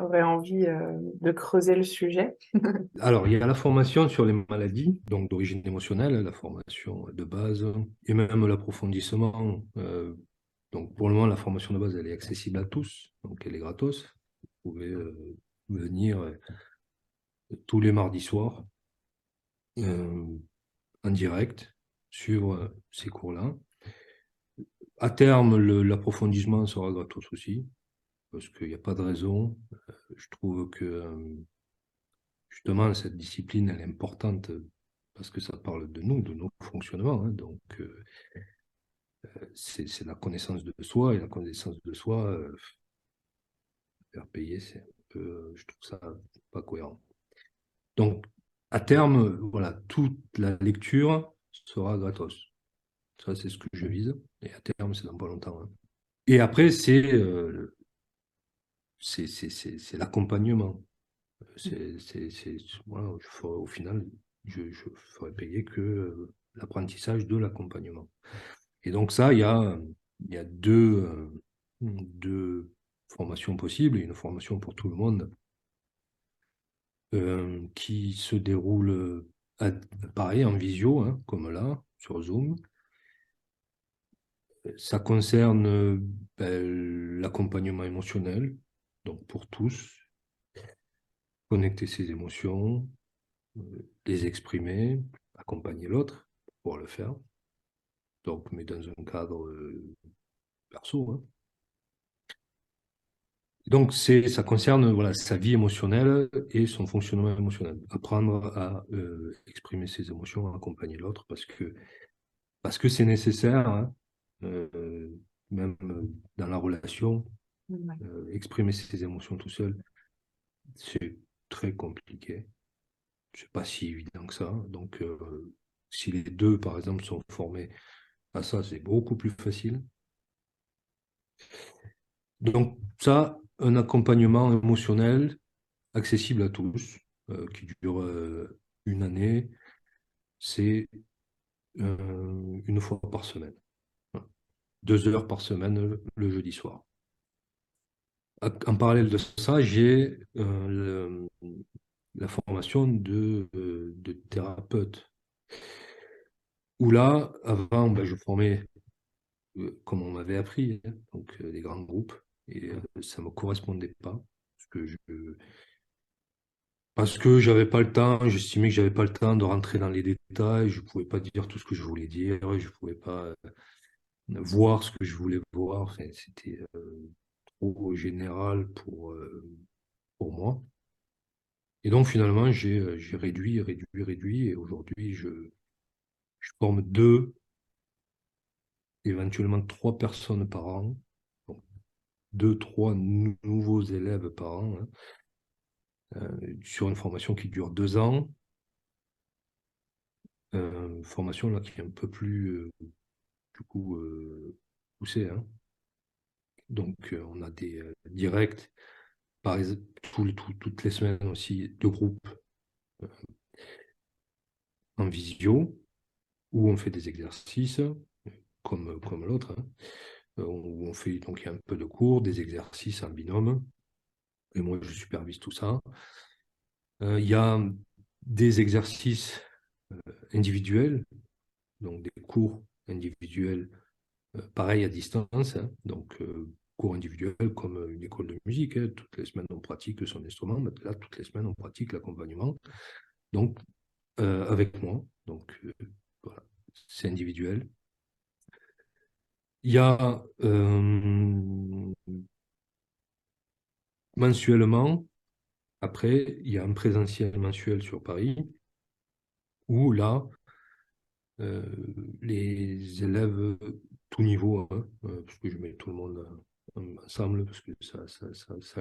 auraient envie de creuser le sujet. Alors, il y a la formation sur les maladies, donc d'origine émotionnelle, la formation de base, et même l'approfondissement. Donc, pour le moment, la formation de base, elle est accessible à tous, donc elle est gratos. Vous pouvez venir tous les mardis soirs euh, en direct sur ces cours-là. À terme, l'approfondissement sera gratos aussi, parce qu'il n'y a pas de raison. Je trouve que justement, cette discipline, elle est importante parce que ça parle de nous, de nos fonctionnements, hein. Donc, c'est la connaissance de soi, et la connaissance de soi, faire payer, c'est un peu, je trouve ça pas cohérent. Donc, à terme, voilà, toute la lecture sera gratos. Ça, c'est ce que je vise. Et à terme, c'est dans pas longtemps, hein. Et après, c'est l'accompagnement. Voilà, au final, je ferai payer que l'apprentissage de l'accompagnement. Et donc ça, il y a deux formations possibles. Une formation pour tout le monde qui se déroule pareil en visio, hein, comme là, sur Zoom. Ça concerne l'accompagnement émotionnel, donc pour tous, connecter ses émotions, les exprimer, accompagner l'autre pour pouvoir le faire. Donc, mais dans un cadre perso, hein. Donc, ça concerne voilà, sa vie émotionnelle et son fonctionnement émotionnel. Apprendre à exprimer ses émotions, à accompagner l'autre, parce que c'est nécessaire, hein, même dans la relation, Ouais. exprimer ses émotions tout seul, c'est très compliqué. C'est pas si évident que ça. Donc, si les deux, par exemple, sont formés à ça, c'est beaucoup plus facile. Donc, ça, un accompagnement émotionnel accessible à tous, qui dure une année, c'est une fois par semaine. Voilà. 2 heures par semaine le jeudi soir. En parallèle de ça, j'ai la formation de thérapeute. Où là, avant, ben, je formais comme on m'avait appris, hein, donc des grands groupes, et ça ne me correspondait pas, parce que j'avais pas le temps, j'estimais que j'avais pas le temps de rentrer dans les détails, je ne pouvais pas dire tout ce que je voulais dire, je ne pouvais pas voir ce que je voulais voir, enfin, c'était trop général pour moi. Et donc finalement, j'ai réduit, et aujourd'hui, je forme 2, éventuellement 3 personnes par an, donc 2, 3 nouveaux élèves par an, hein, sur une formation qui dure 2 ans. Formation là, qui est un peu plus du coup poussée, hein. Donc on a des directs, par exemple, toutes les semaines aussi, 2 groupes en visio, où on fait des exercices, comme l'autre, hein, où on fait, donc il y a un peu de cours, des exercices en binôme, et moi je supervise tout ça. Il y a des exercices individuels, donc des cours individuels, pareil à distance, hein, donc cours individuels comme une école de musique, hein. Toutes les semaines on pratique son instrument, mais là toutes les semaines on pratique l'accompagnement, donc avec moi, donc voilà, c'est individuel. Il y a mensuellement, après, il y a un présentiel mensuel sur Paris, où là, euh, les élèves, tout niveau, hein, parce que je mets tout le monde ensemble, parce que ça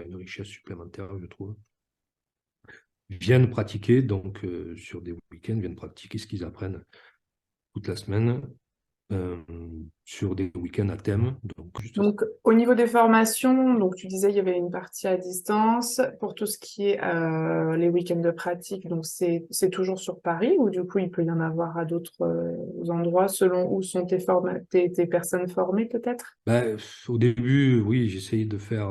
a une richesse supplémentaire, je trouve, viennent pratiquer, donc sur des week-ends, viennent pratiquer ce qu'ils apprennent toute la semaine, euh, sur des week-ends à thème. Donc, juste ça. Donc, au niveau des formations, donc tu disais il y avait une partie à distance. Pour tout ce qui est les week-ends de pratique, donc c'est toujours sur Paris ou du coup il peut y en avoir à d'autres endroits selon où sont tes personnes formées peut-être? Ben, au début, oui, j'essayais de faire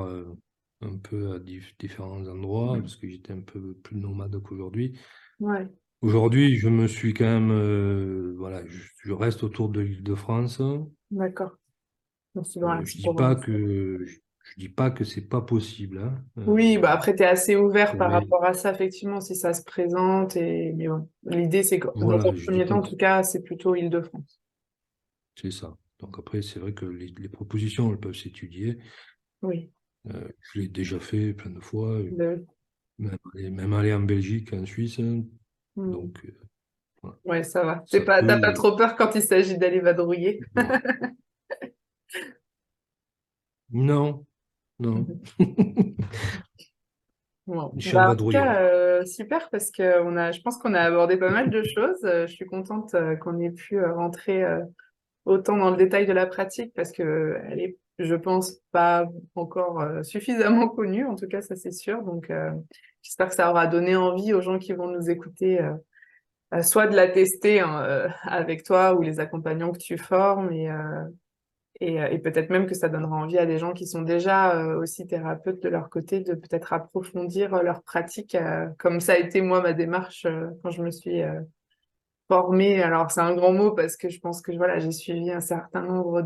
un peu à différents endroits, parce que j'étais un peu plus nomade qu'aujourd'hui. Ouais, Aujourd'hui, je me suis quand même, voilà, je reste autour de l'Île-de-France. d'accord. Donc, c'est voilà, Je c'est dis pour, pas que je dis pas que c'est pas possible, hein. oui, bah après, tu es assez ouvert par Mais rapport à ça, effectivement, si ça se présente. Mais bon, l'idée, c'est que dans un voilà, je dis premier temps, pas en que tout cas, c'est plutôt Île-de-France. c'est ça. Donc après, c'est vrai que les propositions, elles peuvent s'étudier. Oui. Je l'ai déjà fait plein de fois, Le- même aller en Belgique, en Suisse, hein. Hmm. Donc voilà. Ouais, ça va. Ça T'as pas peut. trop peur quand il s'agit d'aller vadrouiller. Non. Non, non. Bon. Je suis un Bah, en tout vadrouilleur. cas, super parce que je pense qu'on a abordé pas mal de choses. Je suis contente qu'on ait pu rentrer autant dans le détail de la pratique parce que elle est, je pense, pas encore suffisamment connue. En tout cas, ça c'est sûr. Donc, j'espère que ça aura donné envie aux gens qui vont nous écouter, soit de la tester hein, avec toi ou les accompagnants que tu formes et peut-être même que ça donnera envie à des gens qui sont déjà aussi thérapeutes de leur côté de peut-être approfondir leur pratique, comme ça a été moi ma démarche quand je me suis formée. Alors c'est un grand mot parce que je pense que voilà, j'ai suivi un certain nombre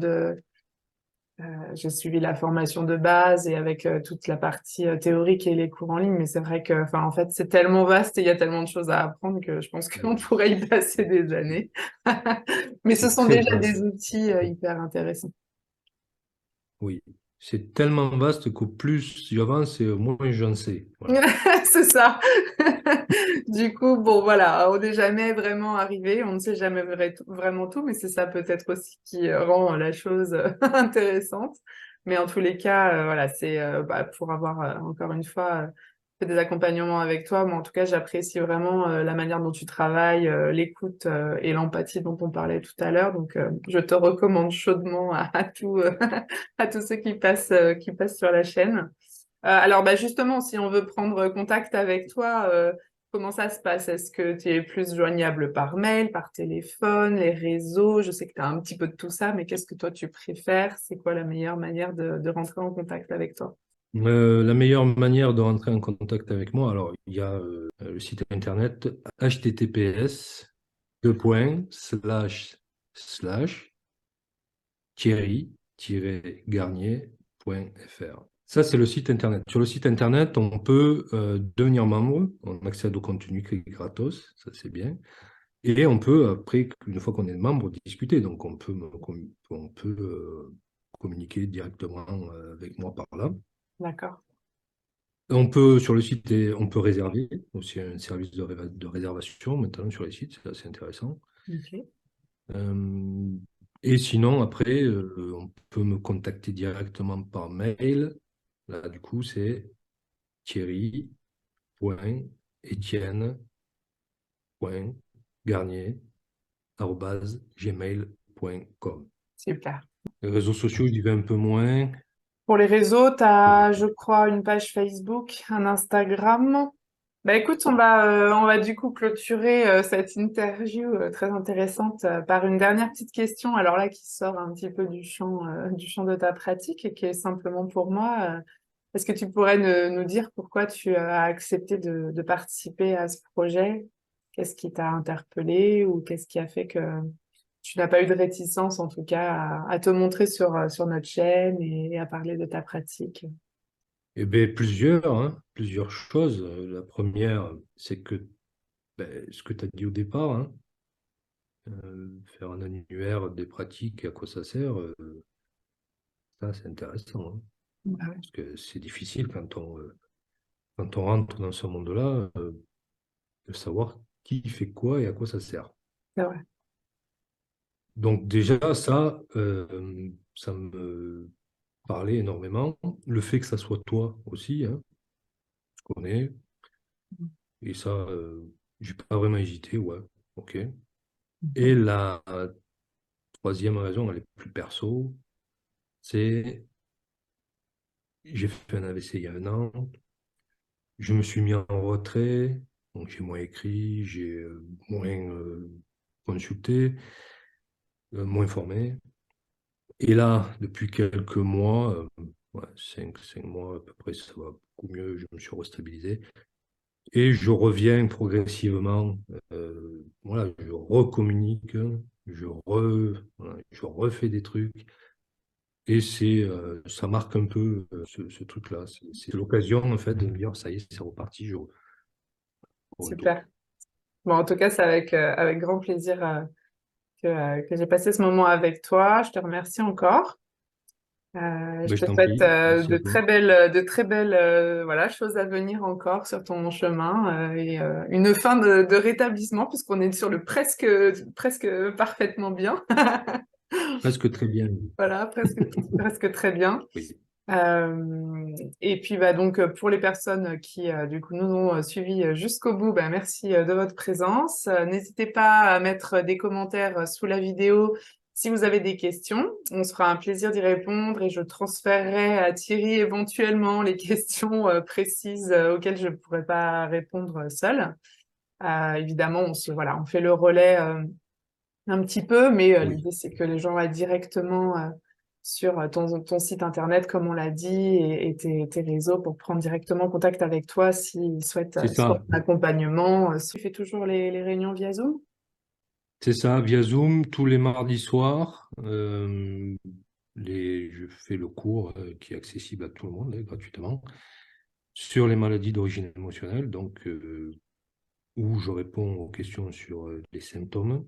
j'ai suivi la formation de base et avec toute la partie théorique et les cours en ligne, mais c'est vrai que, enfin, en fait, c'est tellement vaste et il y a tellement de choses à apprendre que je pense qu'on Oui, pourrait y passer des années. Mais ce c'est sont très déjà des vaste. outils hyper intéressants. Oui, c'est tellement vaste qu'au plus j'avance, moins j'en sais. Voilà. C'est ça. Du coup, bon, voilà, on n'est jamais vraiment arrivé, on ne sait jamais vraiment tout, mais c'est ça peut-être aussi qui rend la chose intéressante. Mais en tous les cas, voilà, c'est bah, pour avoir encore une fois fait des accompagnements avec toi, mais en tout cas, j'apprécie vraiment la manière dont tu travailles, l'écoute et l'empathie dont on parlait tout à l'heure. Donc, je te recommande chaudement à tout, à tous ceux qui passent sur la chaîne. Alors, bah justement, si on veut prendre contact avec toi, comment ça se passe? Est-ce que tu es plus joignable par mail, par téléphone, les réseaux? Je sais que tu as un petit peu de tout ça, mais qu'est-ce que toi tu préfères? C'est quoi la meilleure manière de rentrer en contact avec toi? La meilleure manière de rentrer en contact avec moi, alors il y a le site internet https deux points, slash thierry-garnier.fr. Ça, c'est le site internet. Sur le site internet, on peut devenir membre, on accède au contenu qui est gratos, ça c'est bien. Et on peut, après, une fois qu'on est membre, discuter. Donc, on peut communiquer directement avec moi par là. D'accord. On peut, sur le site, on peut réserver aussi un service de réservation maintenant sur les sites, c'est assez intéressant. Ok. Euh, et sinon, après, on peut me contacter directement par mail. Là, du coup, c'est thierry.etienne.garnier@gmail.com. Super. Les réseaux sociaux, j'y vais un peu moins. Pour les réseaux, tu Pour- as, je crois, une page Facebook, un Instagram. Bah écoute, on va du coup clôturer cette interview très intéressante par une dernière petite question, alors là qui sort un petit peu du champ de ta pratique et qui est simplement pour moi. Est-ce que tu pourrais nous dire pourquoi tu as accepté de participer à ce projet? Qu'est-ce qui t'a interpellé ou qu'est-ce qui a fait que tu n'as pas eu de réticence en tout cas à te montrer sur notre chaîne et à parler de ta pratique? Eh bien, plusieurs, hein, plusieurs choses. La première, c'est que ce que tu as dit au départ, hein, faire un annuaire des pratiques et à quoi ça sert, ça c'est intéressant, hein. Bah ouais, Parce que c'est difficile quand on rentre dans ce monde-là, de savoir qui fait quoi et à quoi ça sert. c'est vrai. Donc déjà, ça me parlait énormément. Le fait que ça soit toi aussi, hein, je connais, et ça, j'ai pas vraiment hésité, ouais, ok. Et la troisième raison, elle est plus perso, c'est j'ai fait un AVC il y a un an, je me suis mis en retrait, donc j'ai moins écrit, j'ai moins consulté, moins formé. Et là, depuis quelques mois, ouais, cinq mois à peu près, ça va beaucoup mieux, je me suis restabilisé. Et je reviens progressivement, voilà, je recommunique, voilà, je refais des trucs. Et ça marque un peu ce truc-là. C'est l'occasion, en fait, de me dire, ça y est, c'est reparti, je retourne. Super. Bon, en tout cas, c'est avec grand plaisir que j'ai passé ce moment avec toi. Je te remercie encore. Je Ben, je te t'en souhaite prie, merci à toi. de très belles voilà, choses à venir encore sur ton chemin et une fin de rétablissement puisqu'on est sur le presque parfaitement bien. Presque très bien. Voilà, presque très bien. Oui. Et puis bah, donc pour les personnes qui du coup nous ont suivis jusqu'au bout, bah, merci de votre présence. N'hésitez pas à mettre des commentaires sous la vidéo si vous avez des questions. On se fera un plaisir d'y répondre et je transférerai à Thierry éventuellement les questions précises auxquelles je ne pourrais pas répondre seule. Évidemment, on fait le relais un petit peu, mais Oui, l'idée, c'est que les gens aillent directement sur ton site internet, comme on l'a dit, et tes réseaux pour prendre directement contact avec toi s'ils souhaitent c'est soit ça. un accompagnement. Tu fais toujours les réunions via Zoom? C'est ça, via Zoom, tous les mardis soirs. Je fais le cours qui est accessible à tout le monde, gratuitement, sur les maladies d'origine émotionnelle, donc où je réponds aux questions sur les symptômes,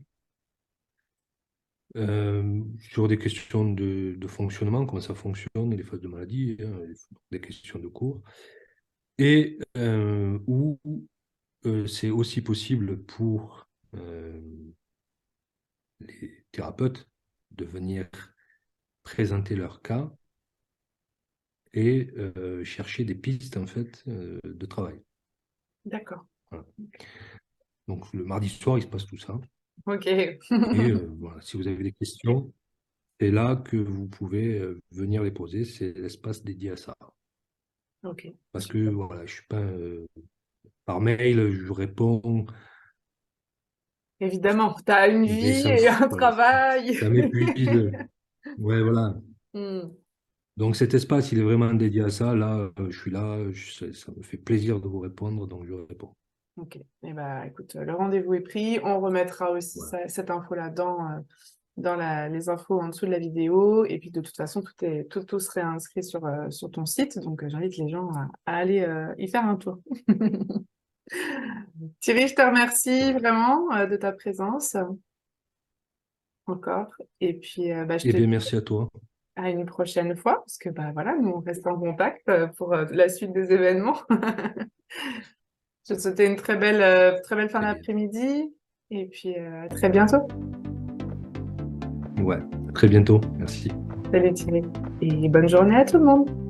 sur des questions de fonctionnement, comment ça fonctionne, les phases de maladie, hein, des questions de cours, et où c'est aussi possible pour les thérapeutes de venir présenter leur cas et chercher des pistes en fait de travail. D'accord. Voilà. Donc le mardi soir, il se passe tout ça. Ok. Et voilà, si vous avez des questions, c'est là que vous pouvez venir les poser. C'est l'espace dédié à ça. Ok. Parce que Super. voilà, je suis pas par mail, je réponds, Évidemment, tu as une mais vie et un voilà, travail. ça m'épuise. Ouais, voilà. Hmm. Donc cet espace, il est vraiment dédié à ça. Là, je suis là, ça me fait plaisir de vous répondre, donc je réponds. Ok. Eh ben, écoute, le rendez-vous est pris. On remettra aussi Voilà. cette info-là dans les infos en dessous de la vidéo. Et puis de toute façon, tout serait inscrit sur ton site. Donc j'invite les gens à aller y faire un tour. Thierry, je te remercie Voilà. vraiment de ta présence encore. Et puis bah, je Eh te bien, dis merci à toi. à une prochaine fois, parce que bah, voilà, nous on reste en contact pour la suite des événements. Je te souhaite une très belle fin Très bien. d'après-midi. Et puis à très bientôt. Ouais, à très bientôt. Merci. Salut Thierry. Et bonne journée à tout le monde.